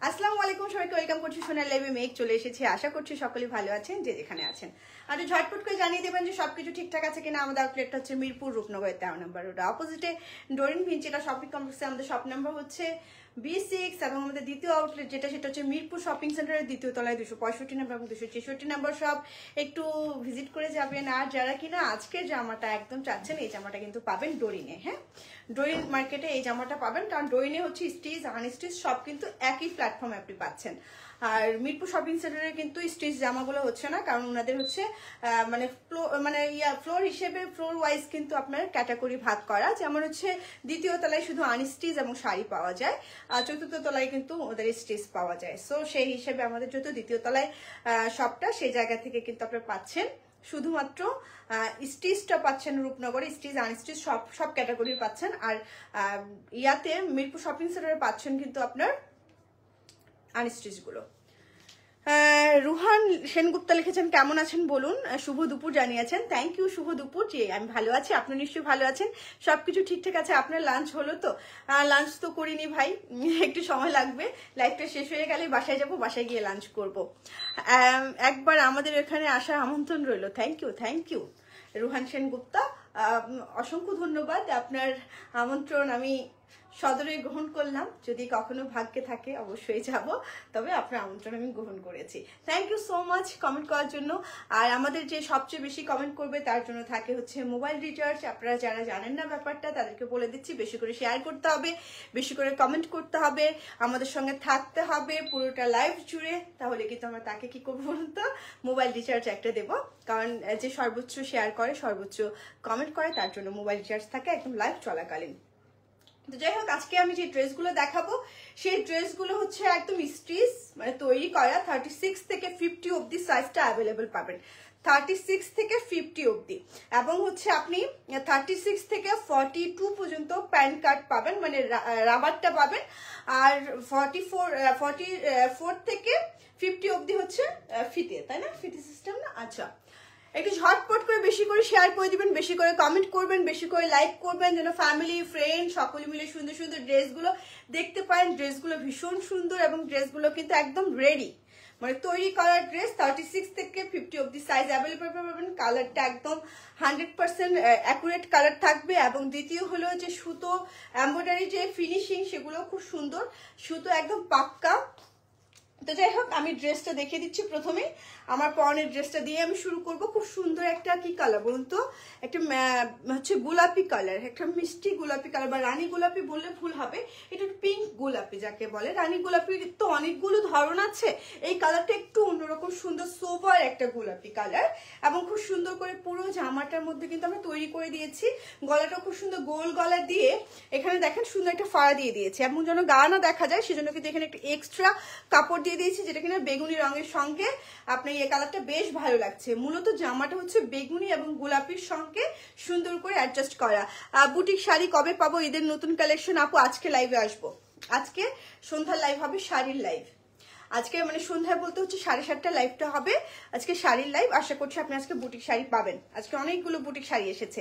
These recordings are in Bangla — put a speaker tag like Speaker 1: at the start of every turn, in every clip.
Speaker 1: আসসালামু আলাইকুম সবাইকে ওয়েলকাম করছি সোনার লাইভে মেঘ চলে এসেছি আশা করছি সকলেই ভালো আছেন যে যেখানে আছেন আর ঝটপট করে জানিয়ে দেবেন যে সবকিছু ঠিকঠাক আছে কিনা আমাদের আউটলেটটা হচ্ছে মিরপুর রূপনগরের 13 নম্বর রোড অপোজিটে ডোরিন ভিঞ্চিটা শপিং কমপ্লেক্সে আমাদের শপ নাম্বার হচ্ছে B6 এবং আমাদের দ্বিতীয় আউটলেট যেটা সেটা হচ্ছে মিরপুর শপিং সেন্টারের দ্বিতীয় তলায় 265 নম্বর এবং 266 নম্বর সব একটু ভিজিট করে যাবেন আর যারা কিনা আজকের জামাটা একদম চাচ্ছেন এই জামাটা কিন্তু পাবেন ডোরিনে হ্যাঁ ডোরিন মার্কেটে এই জামাটা পাবেন কারণ ডোরিনে হচ্ছে স্টিচ আনস্টিচ সব কিন্তু একই প্ল্যাটফর্মে আপনি পাচ্ছেন আর মিরপুর শপিং সেন্টারে কিন্তু স্টিচ জামাগুলো হচ্ছে না কারণ ওনাদের হচ্ছে ফ্লোর হিসেবে ফ্লোর ওয়াইজ কিন্তু আপনার ক্যাটাগরি ভাগ করা যেমন হচ্ছে দ্বিতীয় তলায় শুধু আনস্টিচ এবং শাড়ি পাওয়া যায় আর চতুর্থ তলায় কিন্তু ওদের স্টিচ পাওয়া যায় সো সেই হিসেবে আমাদের যেহেতু দ্বিতীয় তলায় শপটা সেই জায়গা থেকে কিন্তু আপনারা পাচ্ছেন শুধুমাত্র স্টিচটা পাচ্ছেন রূপনগরে স্টিচ আনস্টিচ সব ক্যাটাগরির পাচ্ছেন আর ইয়াতে মিরপুর শপিং সেন্টারে পাচ্ছেন কিন্তু আপনার আনস্টিচগুলো রুহান সেনগুপ্তা লিখেছেন কেমন আছেন বলুন শুভ দুপুর জানিয়েছেন থ্যাংক ইউ শুভ দুপুর জি আমি ভালো আছি আপনি নিশ্চয়ই ভালো আছেন সবকিছু ঠিকঠাক আছে আপনার লাঞ্চ হলো তো লাঞ্চ তো করিনি ভাই একটু সময় লাগবে লাইফটা শেষ হয়ে গেলে বাসায় যাব বাসায় গিয়ে লাঞ্চ করব একবার আমাদের এখানে আসার আমন্ত্রণ রইল থ্যাংক ইউ রুহান সেনগুপ্তা অসংখ্য ধন্যবাদ আপনার আমন্ত্রণ আমি সদরে গ্রহণ করলাম যদি কখনো ভাগ্যে থাকে অবশ্যই যাব তবে আপনার আমন্ত্রণ আমি গ্রহণ করেছি thank you so much comment করার জন্য আর আমাদের যে সবচেয়ে বেশি কমেন্ট করবে তার জন্য থাকে হচ্ছে মোবাইল রিচার্জ আপনারা যারা জানেন না ব্যাপারটা তাদেরকে বলে দিচ্ছি বেশি করে শেয়ার করতে হবে বেশি করে কমেন্ট করতে হবে আমাদের সঙ্গে থাকতে হবে পুরোটা লাইভ জুড়ে তাহলে কিন্তু আমরা তাকে কি করবো বলুন তো মোবাইল রিচার্জ একটা দেবো কারণ যে সর্বোচ্চ শেয়ার করে সর্বোচ্চ কমেন্ট করে তার জন্য মোবাইল রিচার্জ থাকে একদম লাইভ চলাকালীন তো যাই হোক আজকে আমি যে ড্রেসগুলো দেখাবো সেই ড্রেসগুলো হচ্ছে একদম স্টিচ মানে তৈরি করা 36 থেকে 50 অবধি সাইজটা অ্যাভেলেবেল পাবেন 36 থেকে 50 অবধি এবং হচ্ছে আপনি 36 থেকে 42 পর্যন্ত প্যান্ট কাট পাবেন মানে রাবারটা পাবেন আর 44 থেকে 50 অবধি হচ্ছে ফিতে তাই না ফিতে সিস্টেম না আচ্ছা একটু ঝটপট করে বেশি করে শেয়ার করে দিবেন বেশি করে কমেন্ট করবেন বেশি করে লাইক করবেন যেন ফ্যামিলি ফ্রেন্ড সকলে মিলে সুন্দর সুন্দর ড্রেসগুলো দেখতে পারেন ড্রেসগুলো ভীষণ সুন্দর এবং ড্রেসগুলো কিন্তু একদম রেডি মানে তৈরি করার ড্রেস 36 থেকে 50 অবধি সাইজ অ্যাভেলেবল পাবেন কালারটা একদম 100% অ্যাকুরেট কালার থাকবে এবং দ্বিতীয় হলো যে সুতো এমব্রয়ডারি যে ফিনিশিং সেগুলো খুব সুন্দর সুতো একদম পাক্কা তো যাই হোক আমি ড্রেসটা দেখিয়ে দিচ্ছি প্রথমেই আমার পরনের ড্রেসটা দিয়ে আমি শুরু করব খুব সুন্দর একটা কি কালার বলুন তো একটা হচ্ছে গোলাপি কালার একটা মিষ্টি গোলাপি কালার বা রানী গোলাপি বললে ভুল হবে এটা পিঙ্ক গোলাপি যাকে বলে রানী গোলাপি তো অনেকগুলো ধরন আছে এই কালারটা একটু অন্যরকম সুন্দর সোবার একটা গোলাপি কালার এবং খুব সুন্দর করে পুরো জামাটার মধ্যে কিন্তু আমরা তৈরি করে দিয়েছি গলাটা খুব সুন্দর গোল গলা দিয়ে এখানে দেখেন সুন্দর একটা ফাড়া দিয়ে দিয়েছি এবং যেন গা না দেখা যায় সেজন্য কিন্তু এখানে একটা এক্সট্রা কাপড় দিয়েছি যেটা কিনা বেগুনি রঙের সঙ্গে আপনার এই কালারটা বেশ ভালো লাগছে মূলত জামাটা হচ্ছে বেগুনি এবং গোলাপির সঙ্গে সুন্দর করে অ্যাডজাস্ট করা বুটিক শাড়ি কবে পাবো ঈদের নতুন কালেকশন আপু আজকে লাইভে আসবো আজকে সন্ধ্যার লাইভ হবে শাড়ির লাইভ আজকে মানে সন্ধ্যায় বলতে হচ্ছে 7:30টা লাইভটা হবে আজকে শাড়ির লাইভ আশা করছি আপনি আজকে বুটিক শাড়ি পাবেন আজকে অনেকগুলো বুটিক শাড়ি এসেছে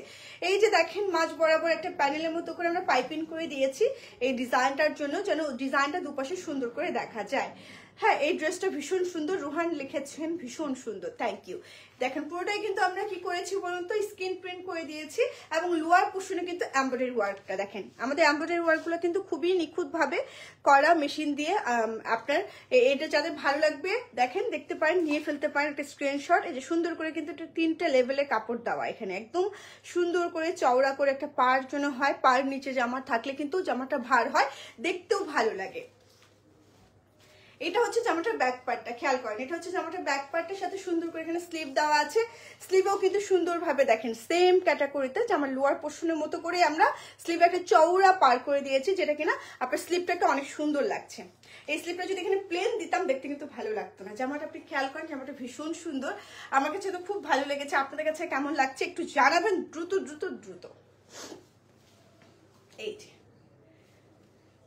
Speaker 1: এই যে দেখেন মাঝ বরাবর একটা প্যানেলের মতো করে আমরা পাইপিং করে দিয়েছি এই ডিজাইনটার জন্য যেন ডিজাইনটা দুপাশে সুন্দর করে দেখা যায় হ্যাঁ এই ড্রেসটা ভীষণ সুন্দর রুহান লিখেছেন ভীষণ সুন্দর থ্যাংক ইউ দেখেন পুরোটাই কিন্তু আমরা কি করেছি বলুন তো স্ক্রিন প্রিন্ট করে দিয়েছি এবং লোয়ার পোর্শনে কিন্তু এমব্রয়ডারি ওয়ার্কটা দেখেন আমাদের এমব্রয়ডারি ওয়ার্কগুলো কিন্তু খুবই নিখুঁতভাবে করা মেশিন দিয়ে আপনার এটা যাদের ভালো লাগবে দেখেন দেখতে পারেন নিয়ে ফেলতে পারেন একটা স্ক্রিনশট এই যে সুন্দর করে কিন্তু একটা 3টে লেভেলে কাপড় দেওয়া এখানে একদম সুন্দর করে চওড়া করে একটা পার জন্য হয় পার নিচে জামা থাকলে কিন্তু জামাটা ভার হয় দেখতেও ভালো লাগে এটা হচ্ছে জামাটার ব্যাক পার্টটা খেয়াল করেন এটা হচ্ছে জামাটার ব্যাক পার্টের সাথে সুন্দর করে এখানে স্লিভ দেওয়া আছে স্লিভেও কিন্তু সুন্দরভাবে দেখেন সেম ক্যাটাগরিতে জামার লোয়ার পোর্শনের মতো করে আমরা স্লিভে একটা চওড়া পার করে দিয়েছি যেটা কিনা আপনার স্লিভটা অনেক সুন্দর লাগছে এই স্লিভটা যদি এখানে প্লেন দিতাম দেখতে কিন্তু ভালো লাগতো না জামাটা আপনি খেয়াল করেন জামাটা ভীষণ সুন্দর আমার কাছে তো খুব ভালো লেগেছে আপনাদের কাছে কেমন লাগছে একটু জানাবেন দ্রুত দ্রুত দ্রুত এই যে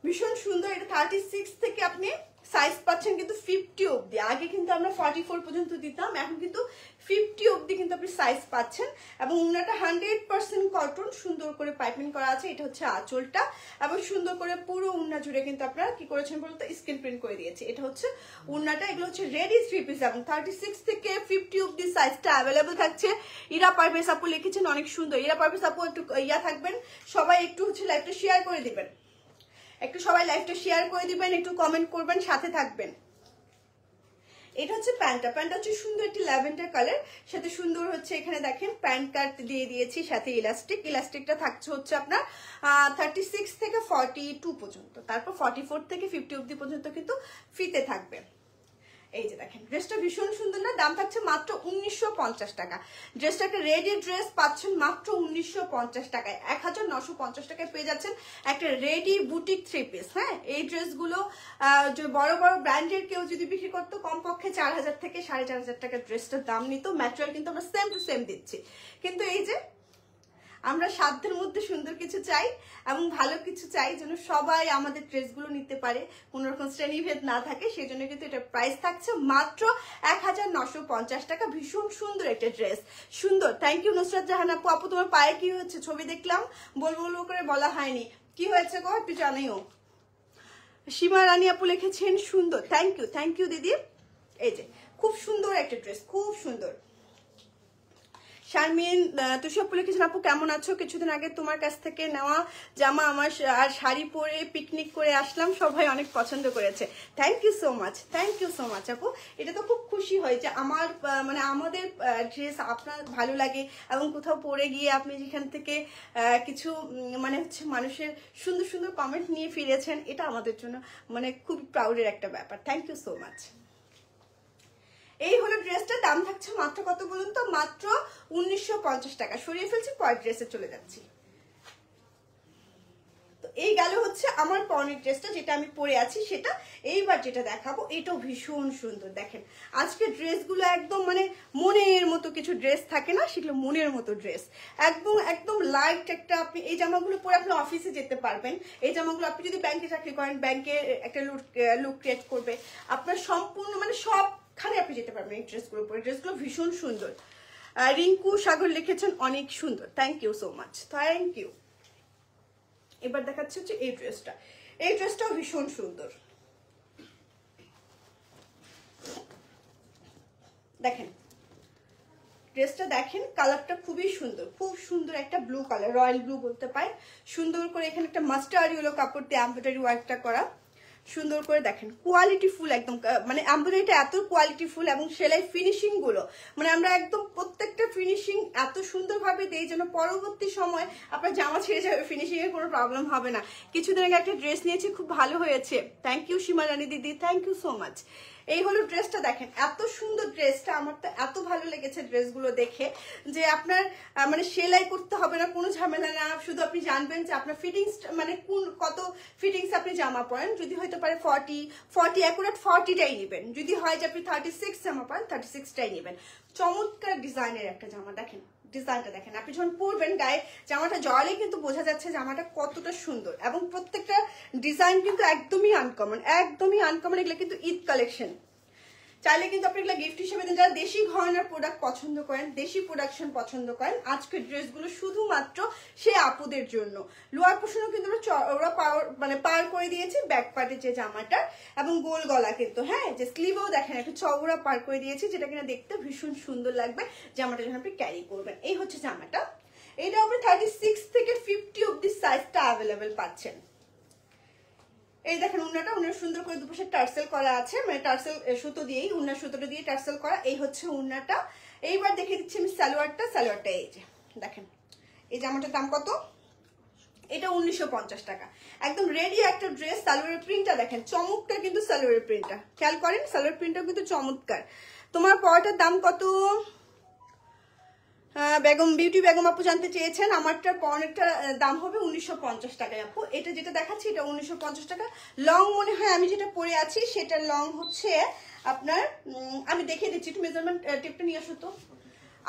Speaker 1: ভীষণ সুন্দর এটা 36 থেকে আপনি সাইজ পাচ্ছেন কিন্তু 50 অবধি। আগে কিন্তু আমরা 44 পর্যন্ত দিতাম, এখন কিন্তু 50 অবধি কিন্তু আপনি সাইজ পাচ্ছেন। এবং উন্নাটা 100% কটন, সুন্দর করে পাইপিং করা আছে। এটা হচ্ছে আঁচলটা, এবং সুন্দর করে পুরো উন্না জুড়ে কিন্তু আপনারা কি করেছেন বলতো স্ক্রিন প্রিন্ট করে দিয়েছে। এটা হচ্ছে উন্নাটা। এগুলো হচ্ছে রেডি 3 পিস এবং 36 থেকে 50 অবধি সাইজটা অ্যাভেলেবল থাকছে। ইরা পারভেজ আপু লিখেছেন অনেক সুন্দর। ইরা পারভেজ আপু একটু ইয়া থাকবেন, সবাই একটু হচ্ছে লাইভটা শেয়ার করে দিবেন, একটু সবাই লাইভটা শেয়ার করে দিবেন, একটু কমেন্ট করবেন, সাথে থাকবেন। এটা হচ্ছে প্যান্টটা। প্যান্টটা হচ্ছে সুন্দর একটি ল্যাভেন্ডার কালার, সাথে সুন্দর হচ্ছে এখানে দেখেন প্যান্ট কাট দিয়ে দিয়েছি, সাথে ইলাস্টিক। ইলাস্টিকটা থাকছে হচ্ছে আপনার 36 থেকে 42 পর্যন্ত, তারপর 44 থেকে 50 অবধি পর্যন্ত কিন্তু ফিতে থাকবে। এই যে দেখেন ড্রেসটা ভীষণ সুন্দর না? দাম থাকছে মাত্র 1950 টাকা। ড্রেসটা একটা রেডি ড্রেস পাচ্ছেন মাত্র 1950 টাকায়। 1950 টাকায় পেয়ে যাচ্ছেন একটা রেডি বুটিক 3 পিস। হ্যাঁ, এই ড্রেসগুলো বড় বড় ব্র্যান্ডের কেউ যদি বিক্রি করতো কমপক্ষে 4000 থেকে 4500 টাকা ড্রেসটার দাম নিত। ম্যাটেরিয়াল কিন্তু আমরা সেম টু সেম দিচ্ছি, কিন্তু এই যে আমরা সাধ্যের মধ্যে সুন্দর কিছু চাই এবং ভালো কিছু চাই, যেন সবাই আমাদের ড্রেসগুলো নিতে পারে, কোনো রকম শ্রেণীভেদ না থাকে। সেই জন্য কিন্তু এটা প্রাইস থাকছে মাত্র 1950 টাকা। ভীষণ সুন্দর একটা ড্রেস, সুন্দর। থ্যাংক ইউ নুসরাত জাহান আপু। আপু তোমার পায়ে কি হচ্ছে? ছবি দেখলাম, বলবো করে বলা হয়নি, কি হয়েছে গো একটু জানাইও। সীমা রানী আপু লিখেছেন সুন্দর। থ্যাংক ইউ দিদি। এই যে খুব সুন্দর একটা ড্রেস, খুব সুন্দর। শারমিন তুষি আপু লিখেছেন আপু কেমন আছো? কিছুদিন আগে তোমার কাছ থেকে নেওয়া জামা আমার আর শাড়ি পরে পিকনিক করে আসলাম, সবাই অনেক পছন্দ করেছে। থ্যাংক ইউ সো মাচ আপু। এটা তো খুব খুশি হয় যে আমার মানে আমাদের ড্রেস আপনার ভালো লাগে এবং কোথাও পরে গিয়ে আপনি যেখান থেকে কিছু মানে হচ্ছে মানুষের সুন্দর সুন্দর কমেন্ট নিয়ে ফিরেছেন, এটা আমাদের জন্য মানে খুব প্রাউডের একটা ব্যাপার। Thank you so much. এই হলো ড্রেসটা। দাম থাকছে মাত্র কত বলুন তো? মাত্র 1950 টাকা। সরিয়ে ফেলছি, পরের ড্রেসে চলে যাচ্ছি। তো এই গেল হচ্ছে আমার পরনের ড্রেসটা, যেটা আমি পরে আছি সেটা। এইবার যেটা দেখাবো এটাও ভীষণ সুন্দর। দেখেন আজকে ড্রেসগুলো একদম মানে মনের মতো কিছু ড্রেস থাকে না, সেগুলো মনের মতো ড্রেস। একদম লাইট একটা, আপনি এই জামাগুলো পরে আপনি অফিসে যেতে পারবেন। এই জামাগুলো আপনি যদি ব্যাংকে চাকরি করেন, ব্যাংকে একটা লুক ক্রিয়েট করবে আপনার, সম্পূর্ণ মানে সবখানে আপনি যেতে পারবেন এই ড্রেসগুলো পরে। ড্রেসগুলো ভীষণ সুন্দর। রিঙ্কু সাগর লিখেছেন অনেক সুন্দর। Thank you so much, thank you. এবার দেখাচ্ছে হচ্ছে এই ড্রেসটা। এই ড্রেসটাও ভীষণ সুন্দর। দেখেন ড্রেসটা, দেখেন কালারটা খুবই সুন্দর, খুব সুন্দর একটা ব্লু কালার, রয়্যাল ব্লু বলতে পারেন। সুন্দর করে এখানে একটা মাস্টার্ড ইয়েলো কাপড় দিয়ে এমব্রয়ডারি ওয়ার্কটা করা, সুন্দর করে দেখেন কোয়ালিটি ফুল একদম, মানে এমব্রয়ডারিটা এত কোয়ালিটি ফুল এবং সেলাই ফিনিশিং গুলো মানে আমরা একদম প্রত্যেকটা ফিনিশিং এত সুন্দরভাবে দেই যেন পরবর্তী সময় আপনার জামা ছেড়ে যাবে, ফিনিশিং এর কোনো প্রবলেম হবে না। কিছুদিন আগে একটা ড্রেস নিয়েছি, খুব ভালো হয়েছে। থ্যাংক ইউ সীমা রানী দিদি, থ্যাংক ইউ সো মাচ। এই হলো ড্রেসটা। দেখেন এত সুন্দর ড্রেসটা, আমার তো এত ভালো লেগেছে ড্রেসগুলো দেখে, যে আপনার মানে সেলাই করতে হবে না, কোনো ঝামেলা না। শুধু আপনি জানবেন যে আপনার ফিটিংস মানে কোন কত ফিটিংস আপনি জামা পরেন। যদি হয়তো পারে 40 অ্যাকুরেট 40টাই নেবেন, যদি হয় যে আপনি 36 জামা পান 36টাই নেবেন। চমৎকার ডিজাইনের একটা জামা। দেখেন ডিজাইনটা দেখেন, আপনি যখন পরবেন গায়ে জামাটা জলে কিন্তু বোঝা যাচ্ছে জামাটা কতটা সুন্দর। এবং প্রত্যেকটা ডিজাইন কিন্তু একদমই আনকমন, এগুলো কিন্তু ঈদ কালেকশন। চাইলে কিন্তু আপনি এগুলো গিফট হিসেবে দেন। যারা দেশি ঘরানার প্রোডাক্ট পছন্দ করেন, দেশি প্রোডাকশন পছন্দ করেন, আজকের ড্রেসগুলো শুধুমাত্র সেই আপুদের জন্য। লোয়ার পোর্শনও কিন্তু ওরা মানে পার করে দিয়েছে ব্যাক পার্টের যে জামাটা, এবং গোল গলা কিন্তু, হ্যাঁ যে স্লিভেও দেখেন একটা চওড়া পার করে দিয়েছে, যেটা কিনা দেখতে ভীষণ সুন্দর লাগবে জামাটা যখন আপনি ক্যারি করবেন। এই হচ্ছে জামাটা। এটা আপনি 36 থেকে 50 অব্দি সাইজটা অ্যাভেলেবেল পাচ্ছেন। এই দেখেন উন্নাটা, উন্নার সুন্দর করে দুপাশে টার্সেল করা আছে, মানে টার্সেল সুতো দিয়েই, উন্নার সুতোটা দিয়ে টার্সেল করা। এই হচ্ছে উন্নাটা। এইবার দেখে দিচ্ছি আমি সালোয়ারটা। এই যে দেখেন এই জামাটার দাম কত? এটা 1950 টাকা। একদম রেডি একটা ড্রেস। সালোয়ারের প্রিন্টটা দেখেন চমৎকার, কিন্তু সালোয়ারের প্রিন্টটা খেয়াল করেন, সালোয়ার প্রিন্টটা কিন্তু চমৎকার। তোমার পরাটার দাম কত? বিউটি বেগম আপু জানতে চেয়েছেন। আমারটার পরনেরটার দাম হবে 1950 টাকায় আপু। এটা যেটা দেখাচ্ছি এটা 1950 টাকা। লং মনে হয় আমি যেটা পরে আছি সেটার লং হচ্ছে আপনার, আমি দেখিয়ে দিচ্ছি, একটু মেজারমেন্ট টেপটা নিয়ে আসো তো।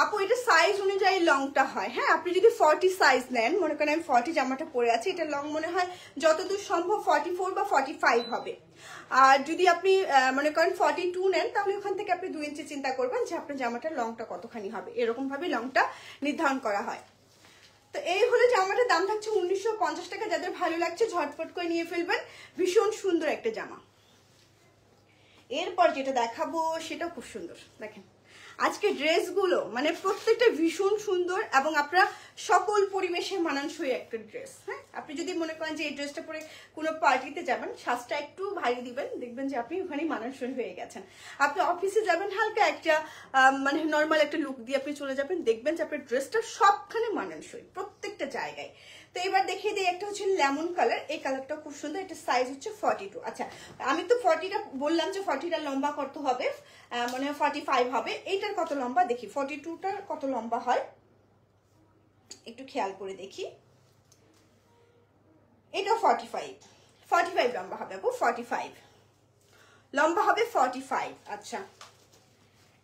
Speaker 1: আপু এটা সাইজ অনুযায়ী লংটা হয়, হ্যাঁ। আপনি যদি 40 সাইজ নেন, মনে করেন আমি 40 জামাটা পরে আছি, এটা লং মনে হয় যতদূর সম্ভব 44 বা 45 হবে। আর যদি আপনি মনে করেন 42 নেন, তাহলে ওখান থেকে আপনি 2 ইঞ্চি চিন্তা করবেন যে আপনার জামাটার লংটা কতখানি হবে, এরকম ভাবে লংটা নির্ধারণ করা হয়। তো এই হলো জামাটার দাম থাকছে 1950 টাকা। যাদের ভালো লাগছে ঝটপট করে নিয়ে ফেলবেন, ভীষণ সুন্দর একটা জামা। এরপর যেটা দেখাবো সেটাও খুব সুন্দর। দেখেন আজকে ড্রেসগুলো মানে প্রত্যেকটা ভীষণ সুন্দর এবং আপনারা সকল পরিবেশে মানানসই একটা ড্রেস, হ্যাঁ। আপনি যদি মনে করেন যে এই ড্রেসটা পরে কোনো পার্টিতে যাবেন, সাজটা একটু ভারী দিবেন, দেখবেন যে আপনি ওখানে মানানসই হয়ে গেছেন। আপনি অফিসে যাবেন, হালকা একটা মানে নর্মাল একটা লুক দিয়ে আপনি চলে যাবেন, দেখবেন যে আপনার ড্রেসটা সবখানে মানানসই প্রত্যেকটা জায়গায়। তো এবার দেখিয়ে দিই, একটা হচ্ছে লেমন কালার, এই কালারটা খুব সুন্দর, এটা সাইজ হচ্ছে 42। আচ্ছা আমি তো 40টা বললাম যে 40টা লম্বা কত হবে, মনে হয় 45 হবে। এইটার কত লম্বা দেখি, 42টার কত লম্বা হয় একটু খেয়াল করে দেখি। এটা 45 লম্বা হবে আপু, 45 লম্বা হবে 45। আচ্ছা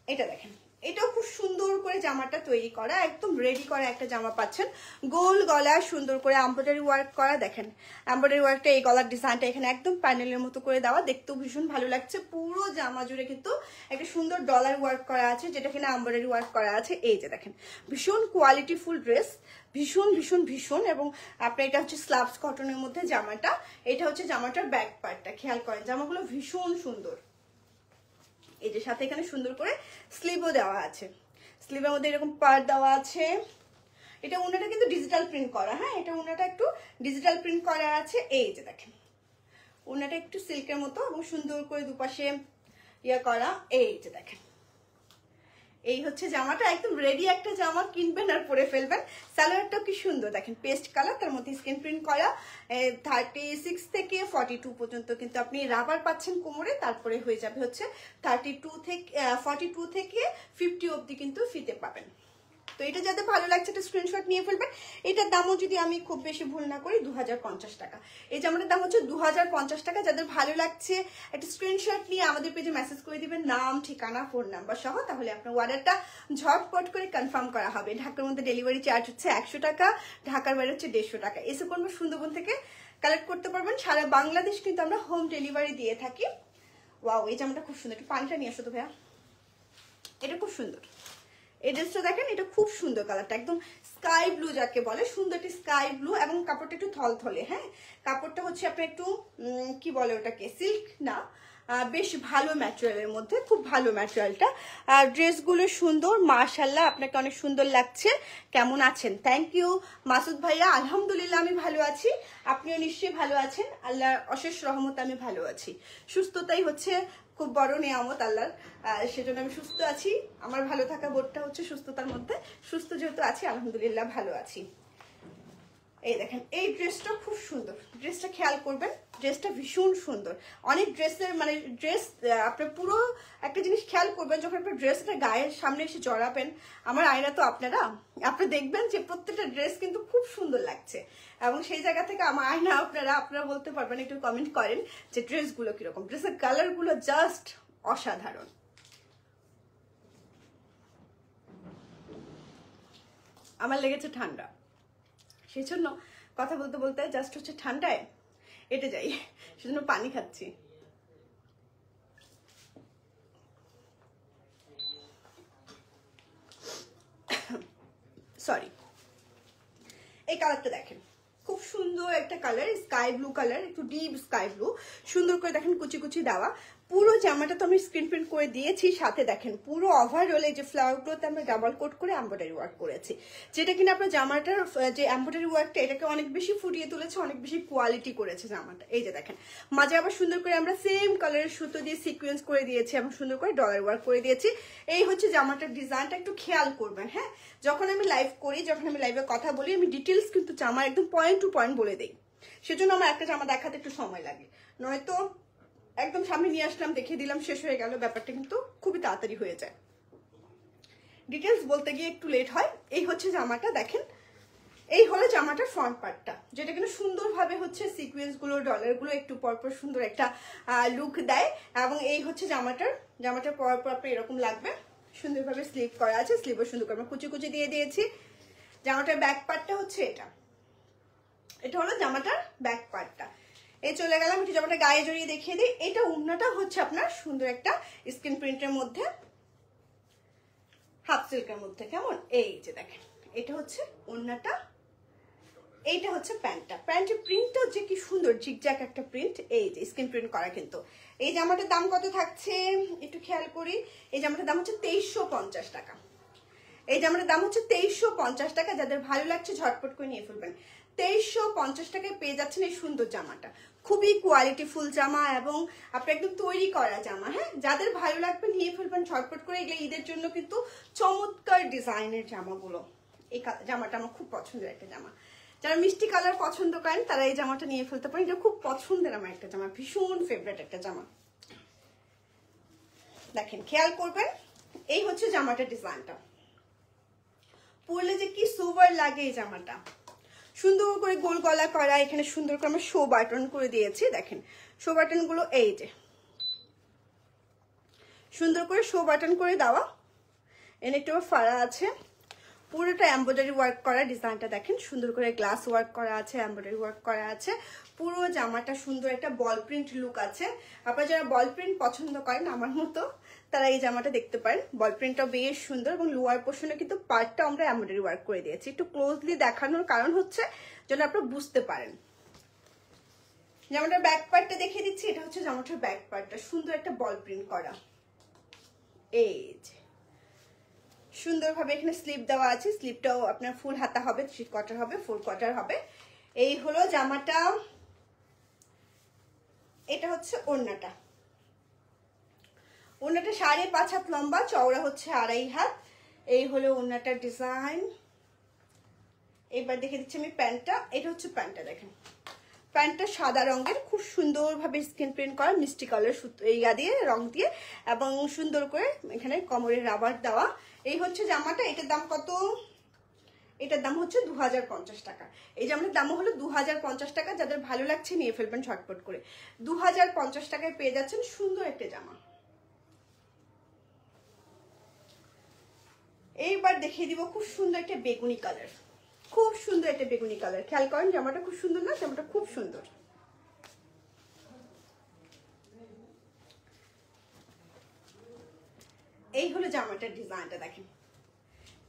Speaker 1: এটা দেখেন, এটাও খুব সুন্দর করে জামাটা তৈরি করা, একদম রেডি করা একটা জামা পাচ্ছেন। গোল গলা সুন্দর করে এমব্রয়ডারি ওয়ার্ক করা, দেখেন এমব্রয়ডারি ওয়ার্কটা, এই গলার ডিজাইনটা এখানে একদম প্যানেলের মতো করে দেওয়া, দেখতেও ভীষণ ভালো লাগছে। পুরো জামা জুড়ে কিন্তু একটা সুন্দর ডলার ওয়ার্ক করা আছে, যেটা কিনা এমব্রয়ডারি ওয়ার্ক করা আছে। এই যে দেখেন ভীষণ কোয়ালিটিফুল ড্রেস, ভীষণ ভীষণ ভীষণ। এবং আপনার এটা হচ্ছে স্লাবস কটনের মধ্যে জামাটা, এটা হচ্ছে জামাটার ব্যাক পার্টটা, খেয়াল করেন জামাগুলো ভীষণ সুন্দর। এই যে সাথে এখানে সুন্দর করে স্লিভও দেওয়া আছে, স্লিভের মধ্যে এরকম পার্ট দেওয়া আছে। এটা ওনাটা কিন্তু ডিজিটাল প্রিন্ট করা, হ্যাঁ এটা ওনাটা একটু ডিজিটাল প্রিন্ট করা আছে। এই যে দেখেন ওনাটা একটু সিল্কের মতো এবং সুন্দর করে দুপাশে ইয়া করা। এই যে দেখেন এই হচ্ছে জামাটা, একদম রেডি একটা জামা, কিনবেন আর পরে ফেলবেন। সালোয়ারটাও কি সুন্দর, দেখেন পেস্ট কালার, তার মধ্যে স্ক্রিন প্রিন্ট করা। 36 থেকে 42 পর্যন্ত কিন্তু আপনি রাবার পাচ্ছেন কোমরে, তারপরে হয়ে যাবে হচ্ছে 42 থেকে 50 অবধি কিন্তু ফিতে পাবেন। তো এটা যাতে ভালো লাগছে একটা স্ক্রিনশট নিয়ে ফেলবেন। এটার দামও যদি আমি খুব বেশি ভুল না করি 2050 টাকা। এই জামাটার দাম হচ্ছে 2050 টাকা। যাদের ভালো লাগছে একটা স্ক্রিনশট নিয়ে আমাদের পেজে মেসেজ করে দিবেন, নাম ঠিকানা ফোন নাম্বার সহ, তাহলে আপনার অর্ডারটা ঝটপট করে কনফার্ম করা হবে। ঢাকার মধ্যে ডেলিভারি চার্জ হচ্ছে 100 টাকা, ঢাকার বাইরে হচ্ছে 150 টাকা। এসে করবো সুন্দরবন থেকে কালেক্ট করতে পারবেন, সারা বাংলাদেশ কিন্তু আমরা হোম ডেলিভারি দিয়ে থাকি। ওয়াও এই জামাটা খুব সুন্দর, একটু পানিটা নিয়ে আসো তো ভাইয়া। এটা খুব সুন্দর, এই ড্রেসটা দেখেন, এটা খুব সুন্দর কালারটা, একদম স্কাই ব্লু যাকে বলে, সুন্দর একটি স্কাই ব্লু এবং কাপড়টা একটু থলথলে, হ্যাঁ কাপড়টা হচ্ছে আপনার একটু কি বলে ওটাকে, সিল্ক না, বেশ ভালো ম্যাটেরিয়ালের মধ্যে, খুব ভালো ম্যাটেরিয়ালটা। আর ড্রেসগুলো সুন্দর, মাশাআল্লাহ আপনাকে অনেক সুন্দর লাগছে। কেমন আছেন? থ্যাংক ইউ মাসুদ ভাইয়া। আলহামদুলিল্লাহ আমি ভালো আছি, আপনিও নিশ্চয়ই ভালো আছেন, আল্লাহর অশেষ রহমতে আমি ভালো আছি। সুস্থতাই হচ্ছে খুব বড় নিয়ামত আল্লাহর, সেজন্য আমি সুস্থ আছি। আমার ভালো থাকা বোধটা হচ্ছে সুস্থতার মধ্যে, সুস্থ যেহেতু আছি আলহামদুলিল্লাহ ভালো আছি। এই দেখেন এই ড্রেসটা খুব সুন্দর, ড্রেসটা খেয়াল করবেন, ড্রেসটা ভীষণ সুন্দর। অনেক ড্রেসের মানে ড্রেস আপনার পুরো একটা জিনিস খেয়াল করবেন, যখন আপনার ড্রেসটা গায়ের সামনে এসে জড়াবেন, আমার আয়না তো আপনারা দেখবেন যে প্রত্যেকটা ড্রেস কিন্তু খুব সুন্দর লাগছে। এবং সেই জায়গা থেকে আমার আয়না আপনারা বলতে পারবেন, একটু কমেন্ট করেন যে ড্রেসগুলো কিরকম, ড্রেসের কালারগুলো জাস্ট অসাধারণ। আমার লেগেছে ঠান্ডা, সেই জন্য কথা বলতে বলতে জাস্ট হচ্ছে ঠান্ডায় এটে যাই, সেজন্য পানি খাচ্ছি। সরি। এই কালারটা দেখেন খুব সুন্দর একটা কালার, স্কাই ব্লু কালার, একটু ডিপ স্কাই ব্লু, সুন্দর করে দেখেন কুচি কুচি দেওয়া। পুরো জামাটা তো আমি স্ক্রিন প্রিন্ট করে দিয়েছি, সাথে দেখেন পুরো ওভারঅল এই যে ফ্লাওয়ারগুলোতে আমরা ডাবল কোট করে এমব্রয়ডারি ওয়ার্ক করেছি, যেটা কিনা আপনার জামাটার যে এমব্রয়ডারি ওয়ার্কটা এটাকে অনেক বেশি ফুটিয়ে তুলেছে, অনেক বেশি কোয়ালিটি করেছে জামাটা। এই যে দেখেন মাঝে আবার সুন্দর করে আমরা সেম কালারের সুতো দিয়ে সিকোয়েন্স করে দিয়েছি এবং সুন্দর করে ডলার ওয়ার্ক করে দিয়েছি। এই হচ্ছে জামাটার ডিজাইনটা, একটু খেয়াল করবেন। হ্যাঁ যখন আমি লাইভ করি, যখন আমি লাইভে কথা বলি, আমি ডিটেলস কিন্তু জামার একদম পয়েন্ট টু পয়েন্ট বলে দিই, সেজন্য আমার একটা জামা দেখাতে একটু সময় লাগে, নয়তো একদম সামনে নিয়ে আসলাম দেখিয়ে দিলাম শেষ হয়ে গেল, ব্যাপারটা কিন্তু খুবই তাড়াতাড়ি হয়ে যায়, ডিটেলস বলতে গিয়ে একটু লেট হয়। এই হচ্ছে জামাটা দেখেন, এই হলো জামাটার ফ্রন্ট পার্টটা, যেটা কিন্তু সুন্দরভাবে হচ্ছে সিকোয়েন্স গুলো ডলার গুলো একটু পরপর সুন্দর একটা লুক দেয়। এবং এই হচ্ছে জামাটার পরপর আপনার এরকম লাগবে, সুন্দরভাবে স্লিভ করা আছে, স্লিভও সুন্দর করে কুচি কুচি দিয়ে দিয়েছি। জামাটার ব্যাক পার্টটা হচ্ছে এটা, এটা হলো জামাটার ব্যাক পার্টটা। এই চলে গেলাম একটু জামাটা গায়ে জড়িয়ে দেখিয়ে দিই। এটা ওড়নাটা হচ্ছে আপনার সুন্দর একটা স্ক্রিন প্রিন্টের মধ্যে, হাফ সিল্কের মধ্যে, কেমন? এই যে দেখেন, এটা হচ্ছে ওড়নাটা, এইটা হচ্ছে প্যান্টটা। প্যান্টের প্রিন্টটা হচ্ছে কি সুন্দর, জিগজ্যাগ একটা প্রিন্ট, এই যে স্ক্রিন প্রিন্ট করা। কিন্তু এই জামাটার দাম কত থাকছে একটু খেয়াল করি। এই জামাটার দাম হচ্ছে 2350 টাকা। এই জামাটার দাম হচ্ছে 2350 টাকা। যাদের ভালো লাগছে ঝটপট করে নিয়ে ফেলবেন। 2350 টাকায় পেয়ে যাচ্ছেন এই সুন্দর জামাটা। খুবই কোয়ালিটিফুল জামা এবং আপনার একদম তৈরি করা জামা। হ্যাঁ, যাদের ভালো লাগবে নিয়ে ফেলবেন ঝটপট করে। এগুলো ঈদের জন্য কিন্তু চমৎকার ডিজাইনের জামাগুলো। এই জামাটা আমার খুব পছন্দের একটা জামা। যারা মিষ্টি কালার পছন্দ করেন তারা এই জামাটা নিয়ে ফেলতে পারেন। এটা খুব পছন্দের আমার একটা জামা, ভীষণ ফেভারিট একটা জামা। দেখেন, খেয়াল করবেন, এই হচ্ছে জামাটার ডিজাইনটা। পরলে যে কি সোবার লাগে এই জামাটা। সুন্দর করে গোল গলা করা, এখানে সুন্দর করে আমরা শো বাটন করে দিয়েছি। দেখেন শো বাটন গুলো এই যে সুন্দর করে শো বাটন করে দেওয়া, এনে একটু ফাড়া আছে। পুরোটা এমব্রয়ডারি ওয়ার্ক করা ডিজাইনটা দেখেন, সুন্দর করে গ্লাস ওয়ার্ক করা আছে, এমব্রয়ডারি ওয়ার্ক করা আছে। পুরো জামাটা সুন্দর একটা বল প্রিন্ট লুক আছে। আপনারা যারা বল প্রিন্ট পছন্দ করেন আমার মতো, তারা এই জামাটা দেখতে পারেন। বল প্রিন্টটা বেশ সুন্দর এবং লোয়ার পোর্শনে কিন্তু পার্টটা আমরা এমব্রয়ডারি ওয়ার্ক করে দিয়েছি। একটু ক্লোজলি দেখানোর কারণ হচ্ছে যেন আপনারা বুঝতে পারেন। জামাটার ব্যাক পার্টটা দেখিয়ে দিচ্ছি। এটা হচ্ছে জামাটার ব্যাক পার্টটা, সুন্দর একটা বল প্রিন্ট করা। এই যে সুন্দরভাবে এখানে স্লিপ দেওয়া আছে, স্লিপটাও আপনার ফুল হাতা হবে, 3 কোয়ার্টার হবে, 4 কোয়ার্টার হবে। এই হলো জামাটা। এটা হচ্ছে ওড়নাটা। ওড়নাটা 5.5 হাত লম্বা, চওড়া হচ্ছে 2.5 হাত। এই হলো ওড়নাটার ডিজাইন। এবার দেখে দিচ্ছি আমি প্যান্টটা। এটা হচ্ছে প্যান্টটা, দেখেন প্যান্টটা সাদা রঙের, খুব সুন্দরভাবে স্ক্রিন প্রিন্ট করা, মিষ্টি কালার সুতো ইয়া দিয়ে রং দিয়ে, এবং সুন্দর করে এখানে কোমরে রাবার দেওয়া। এই হচ্ছে জামাটা। এটার দাম কত? এটার দাম হচ্ছে 2050 টাকা। এই জামাটার দাম হলো 2050 টাকা। যাদের ভালো লাগছে নিয়ে ফেলবেন ঝটপট করে। 2050 টাকায় পেয়ে যাচ্ছেন সুন্দর একটা জামা। এইবার দেখিয়ে দিব খুব সুন্দর একটা বেগুনি কালার, খুব সুন্দর একটা বেগুনি কালার। খেয়াল করেন জামাটা খুব সুন্দর না? জামাটা খুব সুন্দর। এই হলো জামাটার ডিজাইনটা, দেখেন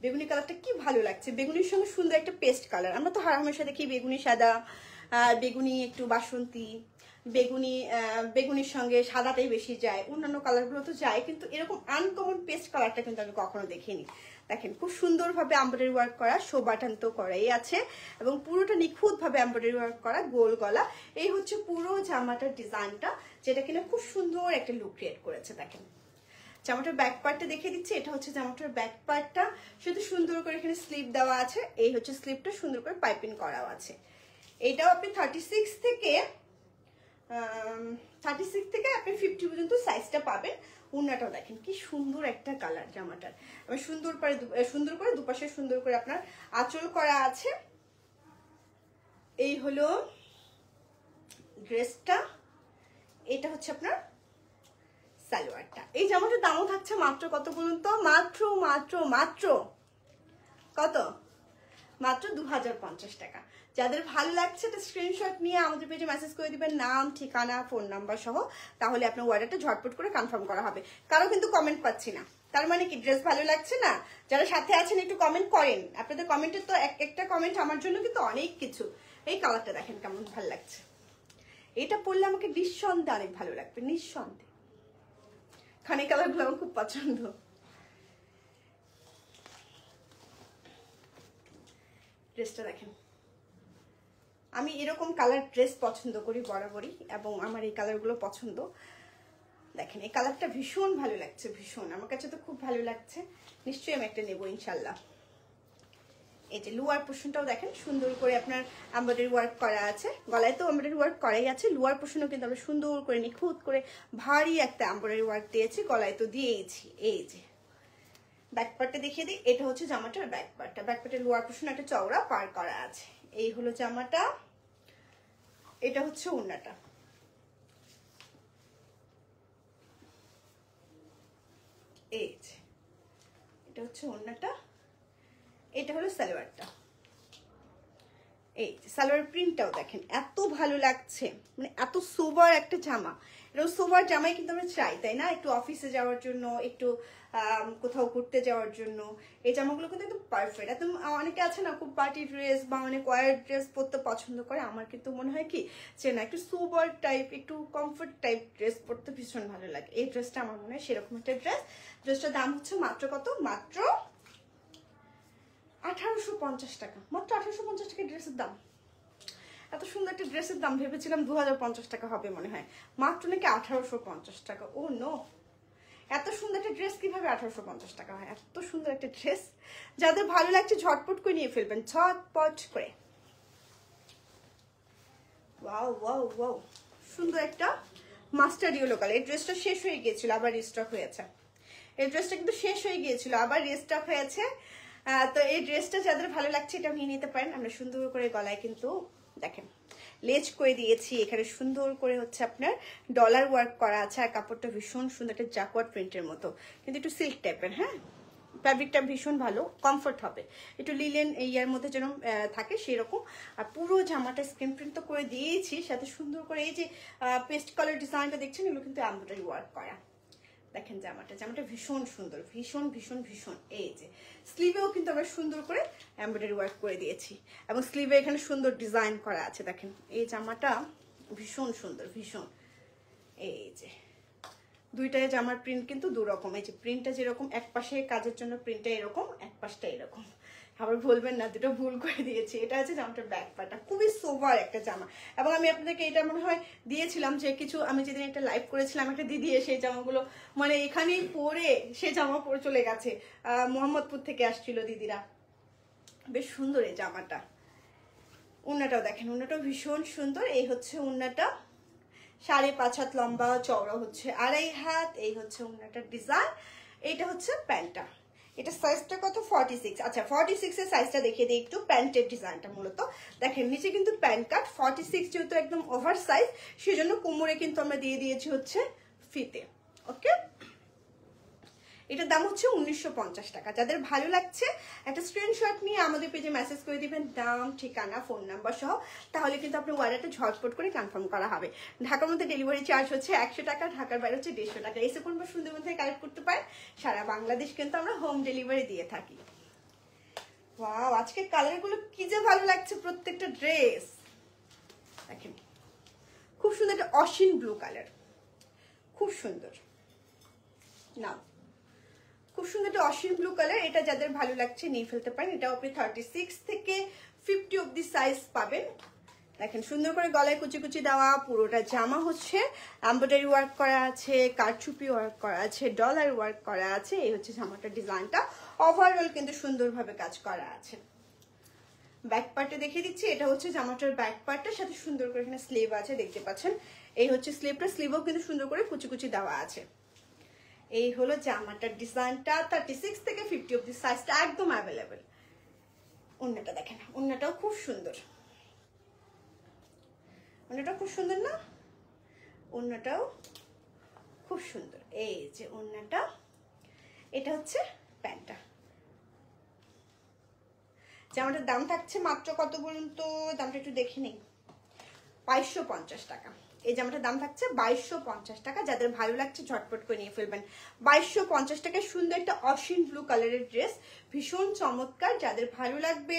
Speaker 1: বেগুনি কালারটা কি ভালো লাগছে। বেগুনির সঙ্গে সুন্দর একটা পেস্ট কালার। আমরা তো হামেশা দেখি বেগুনি সাদা, বেগুনি একটু বাসন্তী, বেগুনির সঙ্গে সাদাটাই বেশি যায়, অন্যান্য কালারগুলো তো যায়, কিন্তু এরকম আনকমন পেস্ট কালারটা কিন্তু আমি কখনো দেখিনি। দেখেন খুব সুন্দরভাবে এমব্রয়ডারি ওয়ার্ক করা, শো বাটন তো করাই আছে এবং পুরোটা নিখুঁতভাবে এমব্রয়ডারি ওয়ার্ক করা, গোল গলা। এই হচ্ছে পুরো জামাটার ডিজাইনটা, যেটা কিনা খুব সুন্দর একটা লুক ক্রিয়েট করেছে। দেখেন জামাটার ব্যাক পার্টটা দেখিয়ে দিচ্ছি। এটা হচ্ছে জামাটার ব্যাক পার্টটা, শুধু সুন্দর করে এখানে স্লিপ দেওয়া আছে। এই হচ্ছে স্লিপটা সুন্দর করে পাইপিং করাও আছে। এটাও আপনি 36 থেকে আপনি 50 পর্যন্ত সাইজটা পাবেন। ওড়নাটাও দেখেন কি সুন্দর একটা কালার জামাটার। আমি সুন্দর করে দুপাশে সুন্দর করে আপনার আঁচল করা আছে। এই হলো ড্রেসটা। এটা হচ্ছে আপনার সালোয়ারটা। এই জামাটার দামও থাকছে মাত্র কত বলুন তো? মাত্র কত? মাত্র 2050 টাকা। যাদের ভালো লাগছে একটা স্ক্রিনশট নিয়ে আমাদের পেজে মেসেজ করে দিবেন, নাম, ঠিকানা, ফোন নাম্বার সহ। তাহলে আপনার অর্ডারটা ঝটপট করে কনফার্ম করা হবে। কারো কিন্তু কমেন্ট পাচ্ছি না, তার মানে কি ড্রেস ভালো লাগছে না? যারা সাথে আছেন একটু কমেন্ট করেন। আপনাদের কমেন্টের তো একটা কমেন্ট আমার জন্য কিন্তু অনেক কিছু। এই কালারটা দেখেন কেমন ভালো লাগছে। এটা পরলে আমাকে নিঃসন্দেহে অনেক ভালো লাগবে, নিঃসন্দেহে। খানি কালারগুলো আমার খুব পছন্দ। ড্রেসটা দেখেন, আমি এরকম কালার ড্রেস পছন্দ করি বরাবরই, এবং আমার এই কালারগুলো পছন্দ। দেখেন এই কালারটা ভীষণ ভালো লাগছে, ভীষণ, আমার কাছে তো খুব ভালো লাগছে। নিশ্চয়ই আমি একটা নেবো ইনশাল্লাহ। এই যে লোয়ার পোর্শনটাও দেখেন সুন্দর করে আপনার এমব্রয়ডারি ওয়ার্ক করা আছে। গলায় তো এমব্রয়ডারি ওয়ার্ক করাই আছে, লোয়ার পোর্শনও কিন্তু আমরা সুন্দর করে নিখুঁত করে ভারী একটা এমব্রয়ডারি ওয়ার্ক দিয়েছি, গলায় তো দিয়েইছি। এই যে ব্যাক পার্টটা দেখিয়ে দিই। এটা হচ্ছে জামাটার ব্যাক পার্টটা। ব্যাক পার্টের লোয়ার পোর্শনে একটা চওড়া পার করা আছে। এই হলো জামাটা। এটা হচ্ছে ওড়নাটা। এই যে এটা হচ্ছে ওড়নাটা, এটা হলো সালোয়ারটা। এই সালোয়ার প্রিন্টটাও দেখেন এত ভালো লাগছে, মানে এত সোবার একটা জামা। এরকম সোবার জামাই কিন্তু আমরা চাই, তাই না? একটু অফিসে যাওয়ার জন্য, একটু কোথাও ঘুরতে যাওয়ার জন্য এই জামাগুলো কিন্তু একদম পারফেক্ট। একদম অনেকে আছে না খুব পার্টি ড্রেস বা অনেক ওয়ার ড্রেস পরতে পছন্দ করে, আমার কিন্তু মনে হয় কি যে না, একটু সোবার টাইপ, একটু কমফোর্ট টাইপ ড্রেস পরতে ভীষণ ভালো লাগে। এই ড্রেসটা আমার মনে হয় সেরকম একটা ড্রেস। ড্রেসটার দাম হচ্ছে মাত্র কত? মাত্র 1850 টাকা। মাত্র 1850 টাকা ড্রেসের দাম। এত সুন্দর একটা ড্রেসের দাম ভেবেছিলাম 2050 টাকা হবে মনে হয়, মাত্র নাকি 1850 টাকা। ও নো, এত সুন্দর একটা ড্রেস কিভাবে 1850 টাকা হয়? এত সুন্দর একটা ড্রেস, যাদের ভালো লাগছে ঝটপট করে নিয়ে ফেলবেন, ঝটপট করে। ওয়াও ওয়াও ওয়াও, সুন্দর একটা মাস্টার্ড ইয়েলো কালার। এই ড্রেসটা শেষ হয়ে গিয়েছিল, আবার রিস্টক হয়েছে। এই ড্রেসটা কিন্তু শেষ হয়ে গিয়েছিল, আবার রিস্টক হয়েছে। তো এই ড্রেসটা যাদের ভালো লাগছে এটা নিয়ে নিতে পারেন। আমরা সুন্দর করে গলায় কিন্তু দেখেন লেজ করে দিয়েছি, এখানে সুন্দর করে হচ্ছে আপনার ডলার ওয়ার্ক করা আছে, আর কাপড়টা ভীষণ সুন্দর একটা জাকওয়ার্ড প্রিন্টের মতো, কিন্তু একটু সিল্ক টাইপের। হ্যাঁ, ফ্যাব্রিকটা ভীষণ ভালো, কমফোর্ট হবে, একটু লিলেন ইয়ার মধ্যে যেন থাকে সেরকম। আর পুরো জামাটা স্ক্রিন প্রিন্ট তো করে দিয়েছি, সাথে সুন্দর করে এই যে পেস্ট কালার ডিজাইনটা দেখছেন, এগুলো কিন্তু এমব্রয়ডারি ওয়ার্ক করা। দেখেন জামাটা ভীষণ সুন্দর, ভীষণ ভীষণ ভীষণ। এই যে স্লিভেও কিন্তু আমরা সুন্দর করে এমব্রয়ডারি ওয়ার্ক করে দিয়েছি, এবং স্লিভে এখানে সুন্দর ডিজাইন করা আছে। দেখেন এই জামাটা ভীষণ সুন্দর, ভীষণ। এই যে দুইটাই জামার প্রিন্ট কিন্তু দুরকম। এই যে প্রিন্টটা যেরকম, এক পাশে কাজের জন্য প্রিন্টটা এরকম, এক পাশটা এরকম। আবার বলবেন না দুটো ভুল করে দিয়েছি। এটা হচ্ছে জামাটার ব্যাক পার্টটা, খুবই সোভার একটা জামা। এবং আমি আপনাদেরকে এটা মনে হয় দিয়েছিলাম যে কিছু, আমি যেদিন একটা লাইভ করেছিলাম একটা দিদি সেই জামাগুলো মানে এখানেই পরে সে জামা পরে চলে গেছে, মোহাম্মদপুর থেকে আসছিল দিদিরা। বেশ সুন্দর এই জামাটা। ওড়নাটাও দেখেন, ওড়নাটাও ভীষণ সুন্দর। এই হচ্ছে ওড়নাটা, 5.5 হাত লম্বা, চওড়া হচ্ছে 2.5 হাত। এই হচ্ছে ওড়নাটার ডিজাইন। এইটা হচ্ছে প্যান্টটা, এটা সাইজটা কত? 46। আচ্ছা 46 এর সাইজটা দেখিয়ে দিই একটু। প্যান্টের ডিজাইনটা মূলত দেখেন, নিচে কিন্তু প্যান্ট কাট, 46 যেহেতু একদম ওভার সাইজ সেজন্য কোমরে কিন্তু আমরা দিয়ে দিয়েছি হচ্ছে ফিতে। ওকে, এটার দাম হচ্ছে 1950 টাকা। যাদের ভালো লাগছে একটা স্ক্রিনশট নিয়ে আমাদের পেজে মেসেজ করে দিবেন, দাম, ঠিকানা, ফোন নাম্বার সহ, তাহলে কিন্তু আপনার অর্ডারটা ঝটপট করে কনফার্ম করা হবে। ঢাকার মধ্যে ডেলিভারি চার্জ হচ্ছে 100 টাকা, ঢাকার বাইরে হচ্ছে 150 টাকা। এসে কোন বা সুন্দরবন থেকে কালেক্ট করতে পারেন, সারা বাংলাদেশ কিন্তু আমরা হোম ডেলিভারি দিয়ে থাকি। ওয়াও, আজকে কালারগুলো কি যে ভালো লাগছে, প্রত্যেকটা ড্রেস দেখেন খুব সুন্দর একটা অসীন ব্লু কালার, খুব সুন্দর। নাও খুব সুন্দর একটা অসীম ব্লু কালার, এটা যাদের ভালো লাগছে নিয়ে ফেলতে পারেন। এটাও আপনি 36 থেকে 50 অব্দি সাইজ পাবেন। দেখেন সুন্দর করে গলায় কুচি কুচি দেওয়া, পুরোটা জামা হচ্ছে এমব্রয়ডারি ওয়ার্ক করা আছে, কারচুপি ওয়ার্ক করা আছে, ডলার ওয়ার্ক করা আছে। এই হচ্ছে জামাটার ডিজাইনটা, ওভারঅল কিন্তু সুন্দরভাবে কাজ করা আছে। ব্যাক পার্টে দেখিয়ে দিচ্ছি, এটা হচ্ছে জামাটার ব্যাক পার্টটার সাথে সুন্দর করে এখানে স্লিভ আছে, দেখতে পাচ্ছেন। এই হচ্ছে স্লিভটা, স্লিভও কিন্তু সুন্দর করে কুচি কুচি দেওয়া আছে। এই হলো জামাটার ডিজাইনটা, 36 থেকে 50 অব্দি সাইজটা একদম অ্যাভেলেবেল। ওড়নাটা দেখেন, ওড়নাটাও খুব সুন্দর, ওড়নাটা খুব সুন্দর না? ওড়নাটাও খুব সুন্দর। এই যে ওড়নাটা, এটা হচ্ছে প্যান্টটা। জামাটার দাম থাকছে মাত্র কত বলুন তো, দামটা একটু দেখে নিই, 2250 টাকা। এই জামাটার দাম থাকছে 2250 টাকা। যাদের ভালো লাগছে ঝটপট করে নিয়ে ফেলবেন। 2250 টাকায় সুন্দর একটা অসীম ব্লু কালারের ড্রেস, ভীষণ চমৎকার। যাদের ভালো লাগবে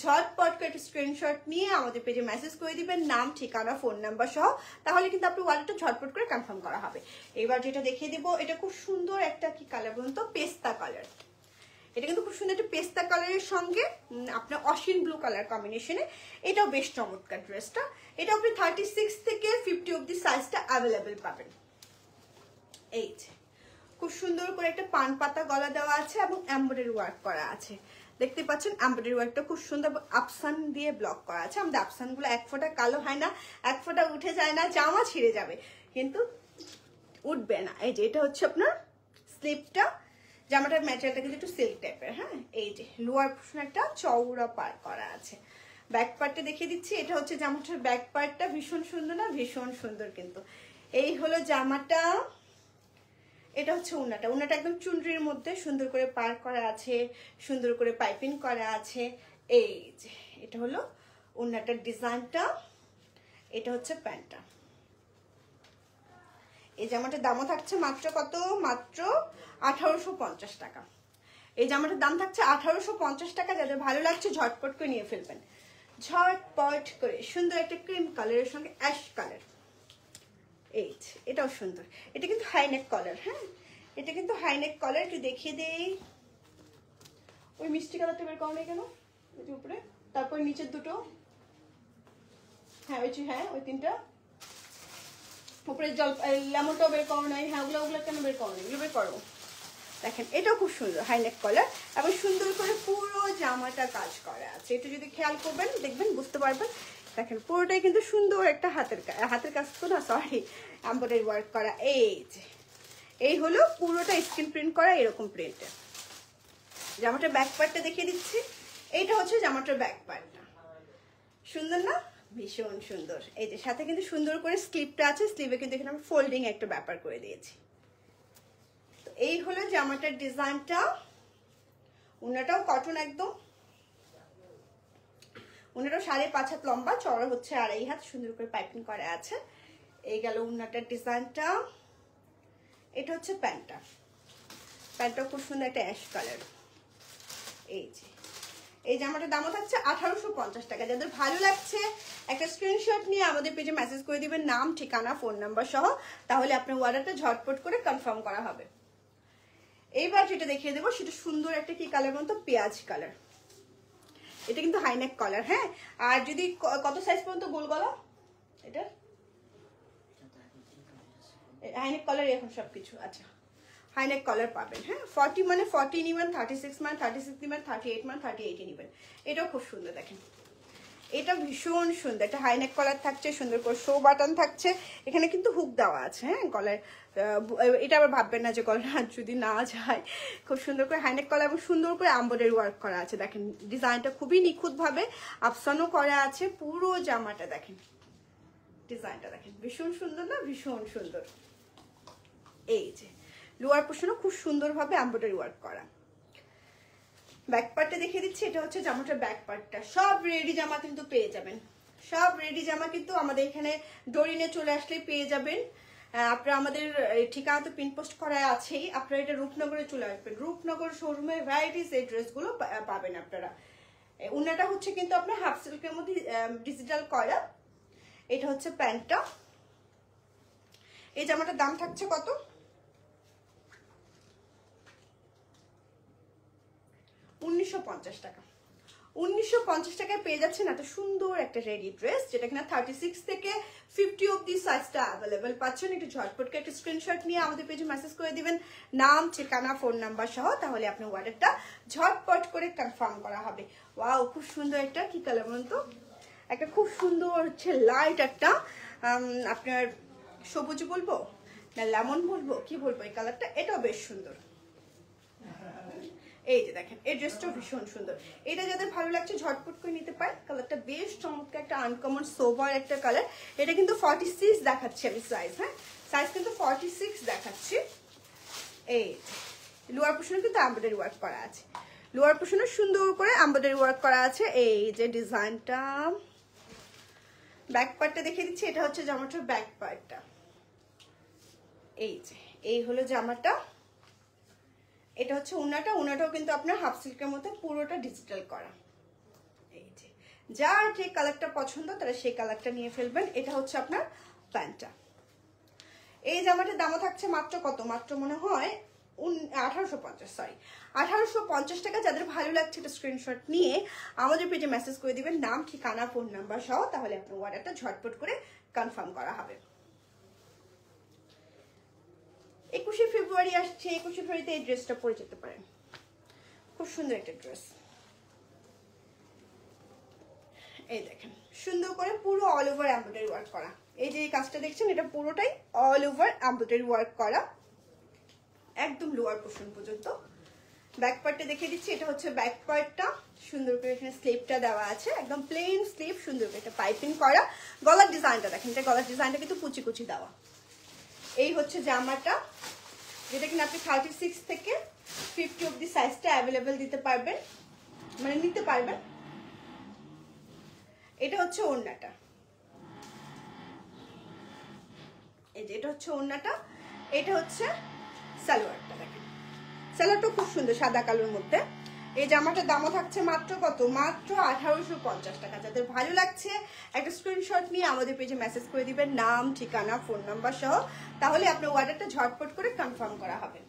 Speaker 1: ঝটপট করে একটা স্ক্রিনশট নিয়ে আমাদের পেজে মেসেজ করে দিবেন, নাম, ঠিকানা, ফোন নাম্বার সহ, তাহলে কিন্তু আপনার অর্ডারটা ঝটপট করে কনফার্ম করা হবে। এবার যেটা দেখিয়ে দিব, এটা খুব সুন্দর একটা কি কালার বলুন তো, পেস্তা কালার। এটা কিন্তু খুব সুন্দর একটা পেস্তা কালারের সঙ্গে আপনার অসীম ব্লু কালার কম্বিনেশনে, এটাও বেশ চমৎকার ড্রেসটা। এটা আপনি 36 থেকে 50 অব্দি সাইজটা অ্যাভেলেবেল পাবেন। এই যে খুব সুন্দর করে একটা পান পাতা গলা দেওয়া আছে এবং এমব্রয়ডারি ওয়ার্ক করা আছে, দেখতে পাচ্ছেন। এমব্রয়ডারি ওয়ার্কটা খুব সুন্দর আফসান দিয়ে ব্লক করা আছে। আমাদের আফসানগুলো এক ফোঁটা কালো হয় না, এক ফোঁটা উঠে যায় না, জামা ছিঁড়ে যাবে কিন্তু উঠবে না। এই যে এটা হচ্ছে আপনার স্লিপটা, জামাটার ম্যাটেরিয়ালটা কিন্তু একটু সিল্ক টাইপের। হ্যাঁ, এই যে লোয়ার পোর্শন একটা চওড়া পার করা আছে। ব্যাক পার্টটা দেখিয়ে দিচ্ছি, এটা হচ্ছে জামাটার ব্যাক পার্টটা, ভীষণ সুন্দর না? ভীষণ সুন্দর কিন্তু। এই হলো জামাটা, এটা হচ্ছে উন্নাটা। উন্নাটা একদম চুনরির মধ্যে সুন্দর করে পার করা আছে, সুন্দর করে পাইপিং করা আছে। এই যে এটা হলো উন্নাটার ডিজাইনটা, এটা হচ্ছে প্যান্টটা। এই জামাটার দামও থাকছে মাত্র কত, মাত্র 1850 টাকা। এই জামাটার দাম থাকছে 1850 টাকা। যাদের ভালো লাগছে ঝটপট করে নিয়ে ফেলবেন, ঝটপট করে। সুন্দর একটা ক্রিম কালারের সঙ্গে অ্যাশ কালার। এই এটাও সুন্দর, এটা কিন্তু হাইনেক কলার। হ্যাঁ, এটা কিন্তু হাইনেক কলার। একটু দেখিয়ে দেই, ওই মিষ্টি কালারটা বের করো না কেন, ওই যে উপরে, তারপর নিচের দুটো, হ্যাঁ ওই হ্যাঁ ওই তিনটা, উপরে জল লেমনটাও বের করো নাই। হ্যাঁ ওগুলো কেন বের করো না, এগুলো বের করো। দেখেন এটাও খুব সুন্দর হাইনেক কলার এবং সুন্দর করে পুরো জামাটা কাজ করা আছে। একটু যদি খেয়াল করবেন দেখবেন, বুঝতে পারবেন। দেখেন পুরোটাই কিন্তু সুন্দর একটা হাতের কাজ তো না, সরি, এমব্রয়ডারি ওয়ার্ক করা। এই হলো পুরোটা স্ক্রিন প্রিন্ট করা, এরকম প্রিন্টের। জামাটার ব্যাক পার্টটা দেখিয়ে দিচ্ছি। এইটা হচ্ছে জামাটার ব্যাক পার্টটা, সুন্দর না, ভীষণ সুন্দর। এই যে সাথে কিন্তু সুন্দর করে স্লিভটা আছে, স্লিভে কিন্তু এখানে আমি ফোল্ডিং একটা ব্যাপার করে দিয়েছি। তো এই হলো জামাটার ডিজাইনটা। উনাটাও কটন একদম, উনাটাও 5.5 হাত লম্বা, চড়া হচ্ছে 2.5 হাত, সুন্দর করে পাইপিং করা আছে। এই গেল উনাটার ডিজাইনটা। এটা হচ্ছে প্যান্টটা, প্যান্টটাও খুব সুন্দর একটা অ্যাশ কালার। এই যে এই জামাটার দামও থাকছে 1850 টাকা। যাদের ভালো লাগছে একটা স্ক্রিনশট নিয়ে আমাদের পেজে মেসেজ করে দিবেন, নাম, ঠিকানা, ফোন নাম্বার সহ, তাহলে আপনার অর্ডারটা ঝটপট করে কনফার্ম করা হবে। এইবার যেটা দেখিয়ে দেবো সেটা সুন্দর একটা কি কালার বলতো, পেঁয়াজ কালার। এটা কিন্তু হাইনেক কলার। হ্যাঁ, আর যদি কত সাইজ পর্যন্ত গোল গলা, এটা হাইনেক কলার এখন সবকিছু। আচ্ছা, হাইনেক কলার পাবেন। হ্যাঁ, 40 মানে 40 নিবেন, 36 মানে 36 নিবেন, 38 মানে 38 নিবেন। এটাও খুব সুন্দর, দেখেন এটা ভীষণ সুন্দর। এটা হাইনেক কলার থাকছে, সুন্দর করে শো বাটন থাকছে, এখানে কিন্তু হুক দেওয়া আছে। হ্যাঁ, গলায় এটা আবার ভাববেন না যে গলা যদি না যায়। খুব সুন্দর করে হাইনেক কলার এবং সুন্দর করে এমব্রয়ডারি ওয়ার্ক করা আছে। দেখেন ডিজাইনটা খুবই নিখুঁতভাবে আফসানও করা আছে। পুরো জামাটা দেখেন, ডিজাইনটা দেখেন, ভীষণ সুন্দর না, ভীষণ সুন্দর। এই যে লোয়ার পোর্শনও খুব সুন্দরভাবে এমব্রয়ডারি ওয়ার্ক করা। ব্যাক পার্টটা দেখিয়ে দিচ্ছি। এটা হচ্ছে জামাটার ব্যাক পার্টটা। সব রেডি জামা কিন্তু পেয়ে যাবেন, সব রেডি জামা কিন্তু আমাদের এখানে ডোরিনে চলে আসলেই পেয়ে যাবেন। আপনারা আমাদের ঠিকানা তো পিন পোস্ট করা আছেই। আপনারা এটা রূপনগরে চলে আসবেন, রূপনগর শোরুমে ভ্যারাইটিস এই ড্রেসগুলো পাবেন আপনারা। উন্নাটা হচ্ছে কিন্তু আপনার হাফ সিল্কের মধ্যে ডিজিটাল করা। এটা হচ্ছে প্যান্টটা। এই জামাটার দাম থাকছে কত, 1950 টাকা। 1950 টাকায় পেয়ে যাচ্ছেন এত সুন্দর একটা রেডি ড্রেস, যেটা কিনা 36 থেকে 50 অব্দি সাইজটা অ্যাভেলেবেল পাচ্ছেন। একটু ঝটপটকে একটা স্ক্রিনশট নিয়ে আমাদের পেজে মেসেজ করে দিবেন, নাম, ঠিকানা, ফোন নাম্বার সহ, তাহলে আপনার অর্ডারটা ঝটপট করে কনফার্ম করা হবে। ওয়াও, খুব সুন্দর একটা কি কালার বলুন তো, একটা খুব সুন্দর হচ্ছে লাইট একটা আপনার সবুজ বলবো না লেমন বলবো, কি বলবো, এই কালারটা এটাও বেশ সুন্দর। এই যে দেখেন এই ড্রেসটাও ভীষণ সুন্দর। এটা যাদের ভালো লাগছে ঝটপট করে নিতে পারেন। কালারটা বেশ চমৎকার, একটা আনকমন সোভার একটা কালার। এটা কিন্তু 46 দেখাচ্ছি আমি সাইজ। হ্যাঁ, সাইজ কিন্তু 46 দেখাচ্ছি। এই লোয়ার পোর্শনে কিন্তু এমব্রয়ডারি ওয়ার্ক করা আছে, লোয়ার পোর্শনে সুন্দর করে এমব্রয়ডারি ওয়ার্ক করা আছে। এই যে ডিজাইনটা। ব্যাক পার্টটা দেখিয়ে দিচ্ছি। এটা হচ্ছে জামাটার ব্যাক পার্টটা। এই যে এই হলো জামাটা। এটা হচ্ছে উনাটা। উনাটাও কিন্তু আপনার হাফ সিল্কের মধ্যে পুরোটা ডিজিটাল করা। এই যে যার যে কালারটা পছন্দ তারা সেই কালারটা নিয়ে ফেলবেন। এটা হচ্ছে আপনার প্যান্টটা। এই জামাটার দামও থাকছে মাত্র কত, মাত্র মনে হয় 1850, সরি 1850 টাকা। যাদের ভালো লাগছে একটা স্ক্রিনশট নিয়ে আমাদের পেজে মেসেজ করে দিবেন, নাম, ঠিকানা, ফোন নাম্বার সহ, তাহলে আপনার অর্ডারটা ঝটপট করে কনফার্ম করা হবে। 21শে ফেব্রুয়ারি আসছে, 21শে ফেব্রুয়ারিতে এই ড্রেসটা পরে যেতে পারেন। খুব সুন্দর একটা ড্রেস। এই দেখেন সুন্দর করে পুরো অল ওভার এমব্রয়ডারি ওয়ার্ক করা। এই যে কাজটা দেখছেন এটা পুরোটাই অল ওভার এমব্রয়ডারি ওয়ার্ক করা, একদম লোয়ার পোর্শন পর্যন্ত। ব্যাক পার্টটা দেখিয়ে দিচ্ছি। এটা হচ্ছে ব্যাক পার্টটা। সুন্দর করে এখানে স্লিভটা দেওয়া আছে, একদম প্লেন স্লিভ, সুন্দর করে একটা পাইপিং করা। গলার ডিজাইনটা দেখেন, এটা গলার ডিজাইনটা কিন্তু কুচি কুচি দেওয়া। এই হচ্ছে জামাটা। যেটা কিনা আপনি 36 থেকে 50 অবধি সাইজটা অ্যাভেলেবেল দিতে পারবেন, মানে নিতে পারবেন। এটা হচ্ছে ওড়নাটা, এই যে এটা হচ্ছে ওড়নাটা, এটা হচ্ছে সালোয়ারটা। দেখেন সালোয়ারটা খুব সুন্দর সাদা কালোর মধ্যে। এই জামাটার দামও থাকছে মাত্র কত, মাত্র 1850 টাকা। যাদের ভালো লাগছে একটা স্ক্রিনশট নিয়ে আমাদের পেজে মেসেজ করে দিবেন, নাম, ঠিকানা, ফোন নাম্বার সহ, তাহলে আপনার অর্ডারটা ঝটপট করে কনফার্ম করা হবে।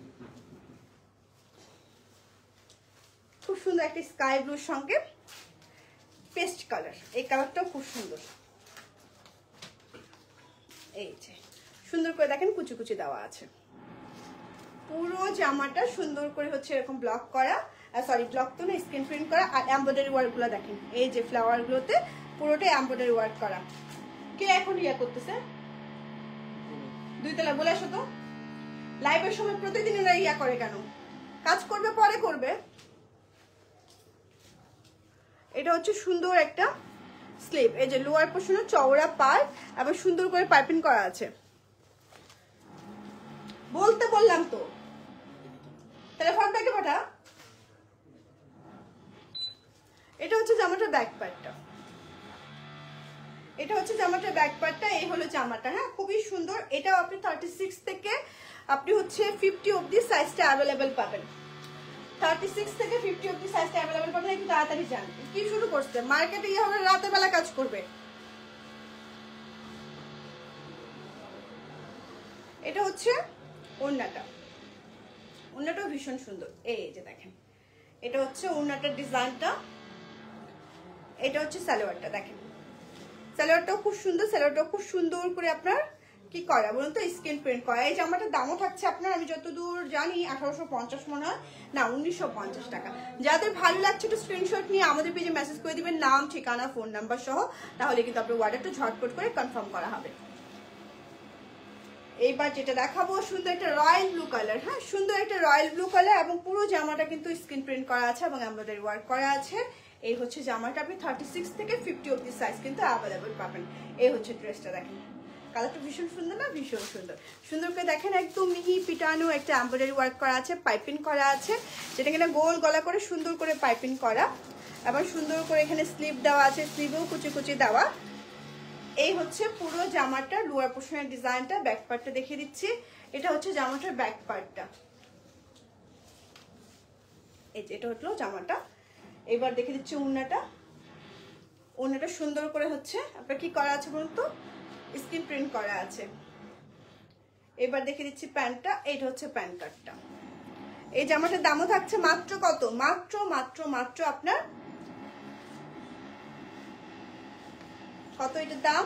Speaker 1: খুব সুন্দর একটা স্কাই ব্লুর সঙ্গে পেস্ট কালার, এই কালারটাও খুব সুন্দর। এই যে সুন্দর করে দেখেন কুচি কুচি দেওয়া আছে, পুরো জামাটা সুন্দর করে হচ্ছে এরকম ব্লক করা, সরি ব্লক তো না, স্ক্রিন প্রিন্ট করা। আর এমব্রয়ডারি ওয়ার্কগুলো দেখেন, এই যে ফ্লাওয়ারগুলোতে পুরোটাই এমব্রয়ডারি ওয়ার্ক করা। কে এখন ইয়া করতেছে? দুই তলা বলে আসো তো, লাইভের সময় প্রতিদিন এরা ইয়া করে কেন? কাজ করবে পরে করবে। এটা হচ্ছে সুন্দর একটা স্লিভ, এই যে লোয়ার পোর্শনে চওড়া পার এবং সুন্দর করে পাইপিং করা আছে। বলতে বললাম তো, তাহলে ফ্রন্ট ব্যাকে পাঠা। এটা হচ্ছে জামাটার ব্যাক পার্টটা, এটা হচ্ছে জামাটার ব্যাক পার্টটা, এই হলো জামাটা। হ্যাঁ খুবই সুন্দর। এটাও আপনি 36 থেকে আপনি হচ্ছে 50 অবধি সাইজটা অ্যাভেলেবেল পাবেন। 36 থেকে 50 অবধি সাইজটা অ্যাভেলেবেল পাবেন। একটু তাড়াতাড়ি যান, কি শুরু করছে মার্কেটে গিয়ে হবে রাতের বেলা কাজ করবে। এটা হচ্ছে ওড়নাটা, ওড়নাটাও ভীষণ সুন্দর। এই যে দেখেন এটা হচ্ছে ওড়নাটার ডিজাইনটা, এটা হচ্ছে সালোয়ারটা। দেখেন সালোয়ারটাও খুব সুন্দর, সালোয়ারটাও খুব সুন্দর করে আপনার কি করা বলুন তো, স্ক্রিন প্রিন্ট করা। এই জামাটার দামও থাকছে আপনার, আমি যতদূর জানি 1850 মনে হয়, না 1950 টাকা। যাদের ভালো লাগছে একটু স্ক্রিনশট নিয়ে আমাদের পেজে মেসেজ করে দিবেন, নাম, ঠিকানা, ফোন নাম্বার সহ, তাহলে কিন্তু আপনার অর্ডারটা ঝটপট করে কনফার্ম করা হবে। এইবার যেটা দেখাবো সুন্দর একটা রয়্যাল ব্লু কালার। হ্যাঁ সুন্দর একটা রয়্যাল ব্লু কালার এবং পুরো জামাটা কিন্তু স্ক্রিন প্রিন্ট করা আছে এবং এমব্রয়ডারি ওয়ার্ক করা আছে। এই হচ্ছে জামাটা, আপনি 36 থেকে 50 অবধি সাইজ কিন্তু অ্যাভেলেবল পাবেন। এই হচ্ছে ড্রেসটা, দেখেন কালারটা ভীষণ সুন্দর না, ভীষণ সুন্দর। সুন্দর করে দেখেন একদম মিহি পিটানো একটা এমব্রয়ডারি ওয়ার্ক করা আছে, পাইপিং করা আছে, যেটা কিনা গোল গলা করে সুন্দর করে পাইপিং করা এবং সুন্দর করে এখানে স্লিভ দেওয়া আছে, স্লিভেও কুচি কুচি দেওয়া। এই হচ্ছে পুরো জামাটার লোয়ার পোর্শনের ডিজাইনটা। ব্যাক পার্টটা দেখিয়ে দিচ্ছি, এটা হচ্ছে জামাটার ব্যাক পার্টটা। এই যে এটা হলো জামাটা। এবার দেখে দিচ্ছি ওড়নাটা, ওড়নাটা সুন্দর করে হচ্ছে আপনার কি করা আছে বলুন তো, স্ক্রিন প্রিন্ট করা আছে। এবার দেখে দিচ্ছি প্যান্টটা, এইটা হচ্ছে প্যান্ট কাটটা। এই জামাটার দামও থাকছে মাত্র কত, মাত্র মাত্র মাত্র আপনার কত, এটার দাম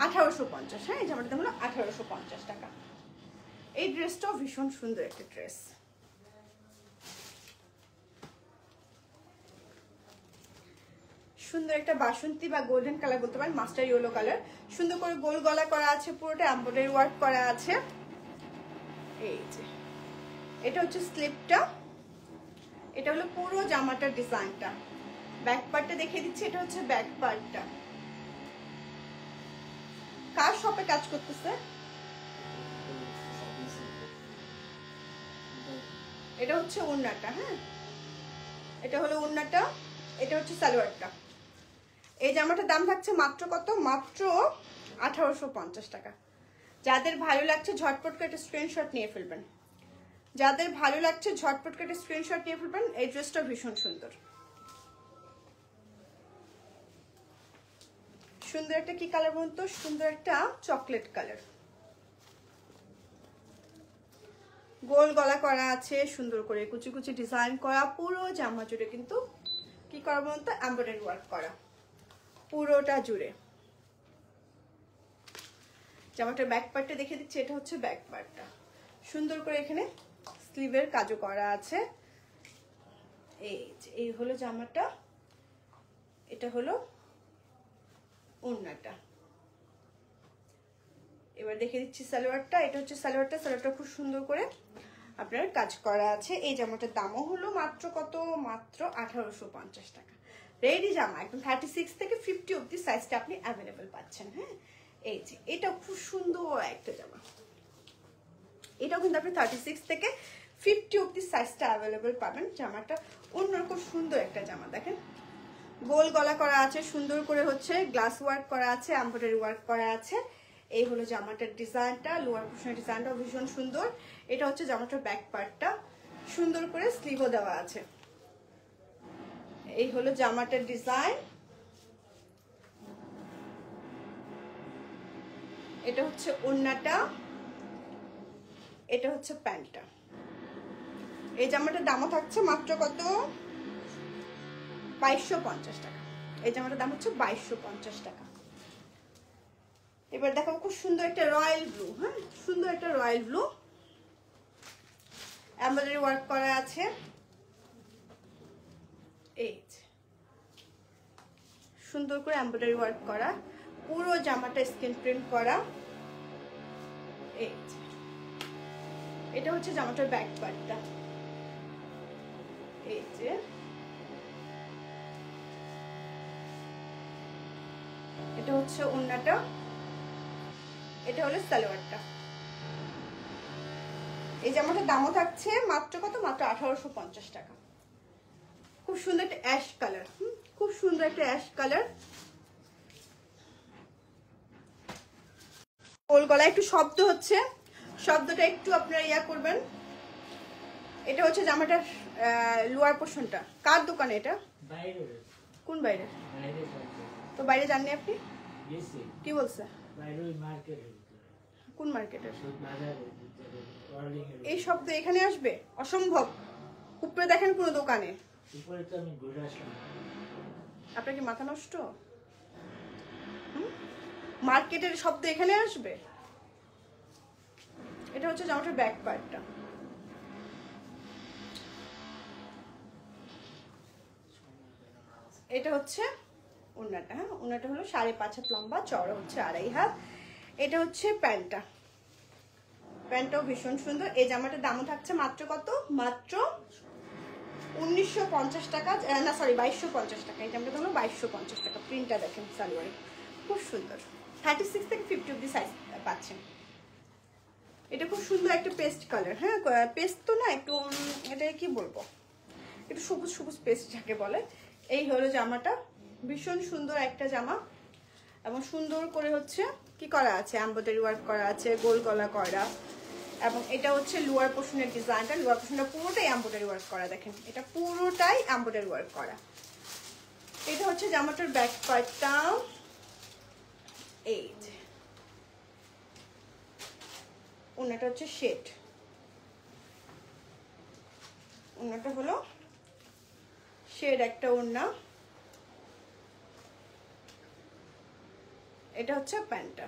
Speaker 1: 1850। হ্যাঁ এই জামাটার দাম হলো 1850 টাকা। এই ড্রেসটাও ভীষণ সুন্দর একটা ড্রেস, সুন্দর একটা বাসন্তী বা গোল্ডেন কালার বলতে পারেন, মাস্টার ইয়েলো কালার। সুন্দর করে গোল গলা করা আছে, পুরোটা এমব্রয়ডারি ওয়ার্ক করা আছে। এই যে এটা হচ্ছে স্লিপটা, এটা হলো পুরো জামাটার ডিজাইনটা। ব্যাক পার্টটা দেখিয়ে দিচ্ছি, এটা হচ্ছে ব্যাক পার্টটা। কার শপে কাজ করতেছে? এটা হচ্ছে ওড়নাটা। হ্যাঁ এটা হলো ওড়নাটা, এটা হচ্ছে সালোয়ারটা। এই জামাটার দাম থাকছে মাত্র কত, মাত্র 1850 টাকা। যাদের ভালো লাগছে ঝটপট করে একটা স্ক্রিনশট নিয়ে ফেলবেন, যাদের ভালো লাগছে ঝটপট করে একটা স্ক্রিনশট নিয়ে ফেলবেন। এই ড্রেসটা ভীষণ সুন্দর, সুন্দর একটা কি কালার বলুন তো, সুন্দর একটা চকলেট কালার, গোল গলা করা আছে, সুন্দর করে কুচি কুচি ডিজাইন করা, পুরো জামা জুড়ে কিন্তু কি করা বলুন তো, এমব্রয়ডারি ওয়ার্ক করা পুরোটা জুড়ে। জামাটার ব্যাক পার্টটা দেখে দিচ্ছি, এটা হচ্ছে ব্যাক পার্টটা। সুন্দর করে এখানে স্লিভের কাজও করা আছে। এই হলো জামাটা, এটা হলো ওড়নাটা। এবার দেখে দিচ্ছি সালোয়ারটা, এটা হচ্ছে সালোয়ারটা। সালোয়ারটা খুব সুন্দর করে আপনার কাজ করা আছে। এই জামাটার দামও হলো মাত্র কত, মাত্র 1850 টাকা। রেডি জামা, একদম 36 থেকে 50 অবধি সাইজটা আপনি অ্যাভেলেবেল পাচ্ছেন। হ্যাঁ এই যে এটা খুব সুন্দর একটা জামা, এটাও কিন্তু আপনি 36 থেকে 50 অব্দি সাইজটা অ্যাভেলেবল পাবেন। জামাটা অন্যরকম সুন্দর একটা জামা, দেখেন গোল গলা করা আছে, সুন্দর করে হচ্ছে গ্লাস ওয়ার্ক করা আছে, এমব্রয়ডারি ওয়ার্ক করা আছে। এই হলো জামাটার ডিজাইনটা, লোয়ার পোর্শনের ডিজাইনটা ভীষণ সুন্দর। এটা হচ্ছে জামাটার ব্যাক পার্টটা, সুন্দর করে স্লিভও দেওয়া আছে। এই হলো জামাটার ডিজাইন। এটা হচ্ছে ওড়নাটা, এটা হচ্ছে প্যান্টটা। এই জামাটার দামও থাকছে মাত্র কত? 2250 টাকা। এই জামাটার দাম হচ্ছে 2250 টাকা। এবার দেখাবো খুব সুন্দর একটা রয়্যাল ব্লু। হ্যাঁ, সুন্দর একটা রয়্যাল ব্লু, এমব্রয়ডারি ওয়ার্ক করা আছে। এই সুন্দর করে এমব্রয়ডারি ওয়ার্ক করা, পুরো জামাটা স্ক্রিন প্রিন্ট করা। এই এটা হচ্ছে জামাটার ব্যাক পার্টটা। এই যে এটা হচ্ছে ওড়নাটা, এটা হলো সালোয়ারটা। এই জামাটার দামও থাকছে মাত্র কত? মাত্র 1850 টাকা। খুব সুন্দর একটা অ্যাশ কালার, খুব সুন্দর একটা অ্যাশ কালার। গোল গলায় একটু শব্দ হচ্ছে, শব্দটা একটু আপনারা ইয়া করবেন। এটা হচ্ছে জামাটার লোয়ার পোর্শনটা। কার দোকানে এটা? বাইরে। কোন বাইরে? তো বাইরে জাননি আপনি? কি বলছে? কোন মার্কেটের? এই শব্দ এখানে আসবে? অসম্ভব। উপরে দেখেন কোন দোকানে? আপনার কি মাথা নষ্ট? মার্কেটের শব্দ এখানে আসবে? এটা হচ্ছে জামাটার ব্যাক পার্টটা। এটা হচ্ছে ওড়নাটা। হ্যাঁ, ওড়নাটা হলো 5.5 হাত লম্বা, চওড়া হচ্ছে 2.5 হাত। এটা হচ্ছে প্যান্টটা, প্যান্টটাও ভীষণ সুন্দর। এই জামাটার দামও থাকছে মাত্র কত? মাত্র 1950 টাকা, না সরি 2250 টাকা। এই জামাটা হলো 2250 টাকা। প্রিন্টটা দেখেন সালোয়ারে, খুব সুন্দর। 36 থেকে 50 অব্দি সাইজ পাচ্ছেন। এটা খুব সুন্দর একটা পেস্ট কালার। হ্যাঁ, পেস্ট তো না, একটু এটা কি বলবো, একটু সবুজ সবুজ পেস্ট যাকে বলে। এই হলো জামাটা, ভীষণ সুন্দর একটা জামা, এবং সুন্দর করে হচ্ছে কি করা আছে, এমব্রয়ডারি ওয়ার্ক করা আছে, গোল গলা করা। এবং এটা হচ্ছে লোয়ার পোর্শনের ডিজাইনটা, লোয়ার পোর্শনটা পুরোটাই এমব্রয়ডারি ওয়ার্ক করা। দেখেন এটা পুরোটাই এমব্রয়ডারি ওয়ার্ক করা। এটা হচ্ছে জামাটার ব্যাক পার্টটা। এই যে ওড়নাটা হচ্ছে শেড, ওড়নাটা হলো শেড একটা ওড়না। এটা হচ্ছে প্যান্টটা।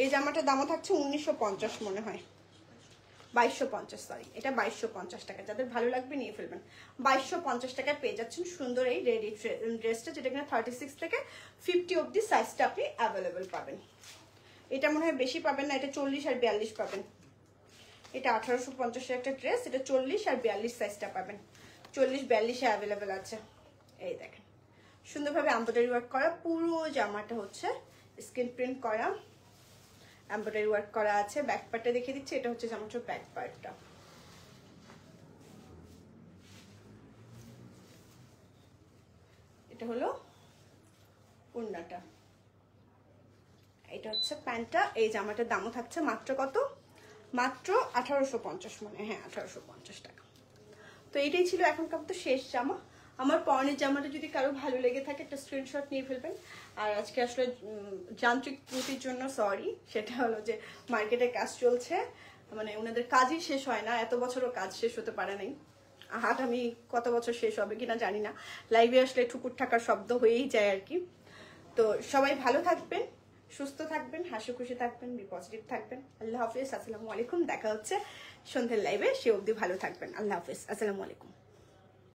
Speaker 1: এই জামাটার দামও থাকছে 1950 মনে হয়, 2250, সরি এটা 2250 টাকা। যাদের ভালো লাগবে নিয়ে ফেলবেন। 2250 টাকায় পেয়ে যাচ্ছেন সুন্দর এই রেডি ড্রেসটা, যেটা কিনা 36 থেকে 50 অব্দি সাইজটা আপনি অ্যাভেলেবেল পাবেন। এটা মনে হয় বেশি পাবেন না, এটা 40 আর 42 পাবেন। এটা 1850 একটা ড্রেস, এটা 40 আর 42 সাইজটা পাবেন। 40-42 অ্যাভেলেবেল আছে। এই দেখেন সুন্দরভাবে এমব্রয়ডারি ওয়ার্ক করা, পুরো জামাটা হচ্ছে স্ক্রিন প্রিন্ট করা, এমব্রয়ডারি ওয়ার্ক করা আছে। ব্যাক পার্টটা দেখিয়ে দিচ্ছি, এটা হচ্ছে জামাটার ব্যাক পার্টটা। এটা হলো ওড়নাটা, এটা হচ্ছে প্যান্টটা। এই জামাটার দামও থাকছে মাত্র কত? মাত্র 1850 মনে, হ্যাঁ 1850 টাকা। তো এইটাই ছিল এখনকার তো শেষ জামা। আমার পরনের জামাটা যদি কারো ভালো লেগে থাকে একটা স্ক্রিনশট নিয়ে ফেলবেন। আর আজকে আসলে যান্ত্রিক ত্রুটির জন্য সরি, সেটা হলো যে মার্কেটে কাজ চলছে, মানে ওনাদের কাজই শেষ হয় না, এত বছরও কাজ শেষ হতে পারে নাই। হাট আমি কত বছর শেষ হবে কিনা জানি না, লাইভে আসলে ঠুকুর ঠাকার শব্দ হয়েই যায় আর কি। তো সবাই ভালো থাকবেন, সুস্থ থাকবেন, হাসি খুশি থাকবেন, বি পজিটিভ থাকবেন। আল্লাহ হাফিজ, আসসালামু আলাইকুম। দেখা হচ্ছে সন্ধ্যের লাইভে, সে অবধি ভালো থাকবেন। আল্লাহ হাফিজ, আসসালামু আলাইকুম।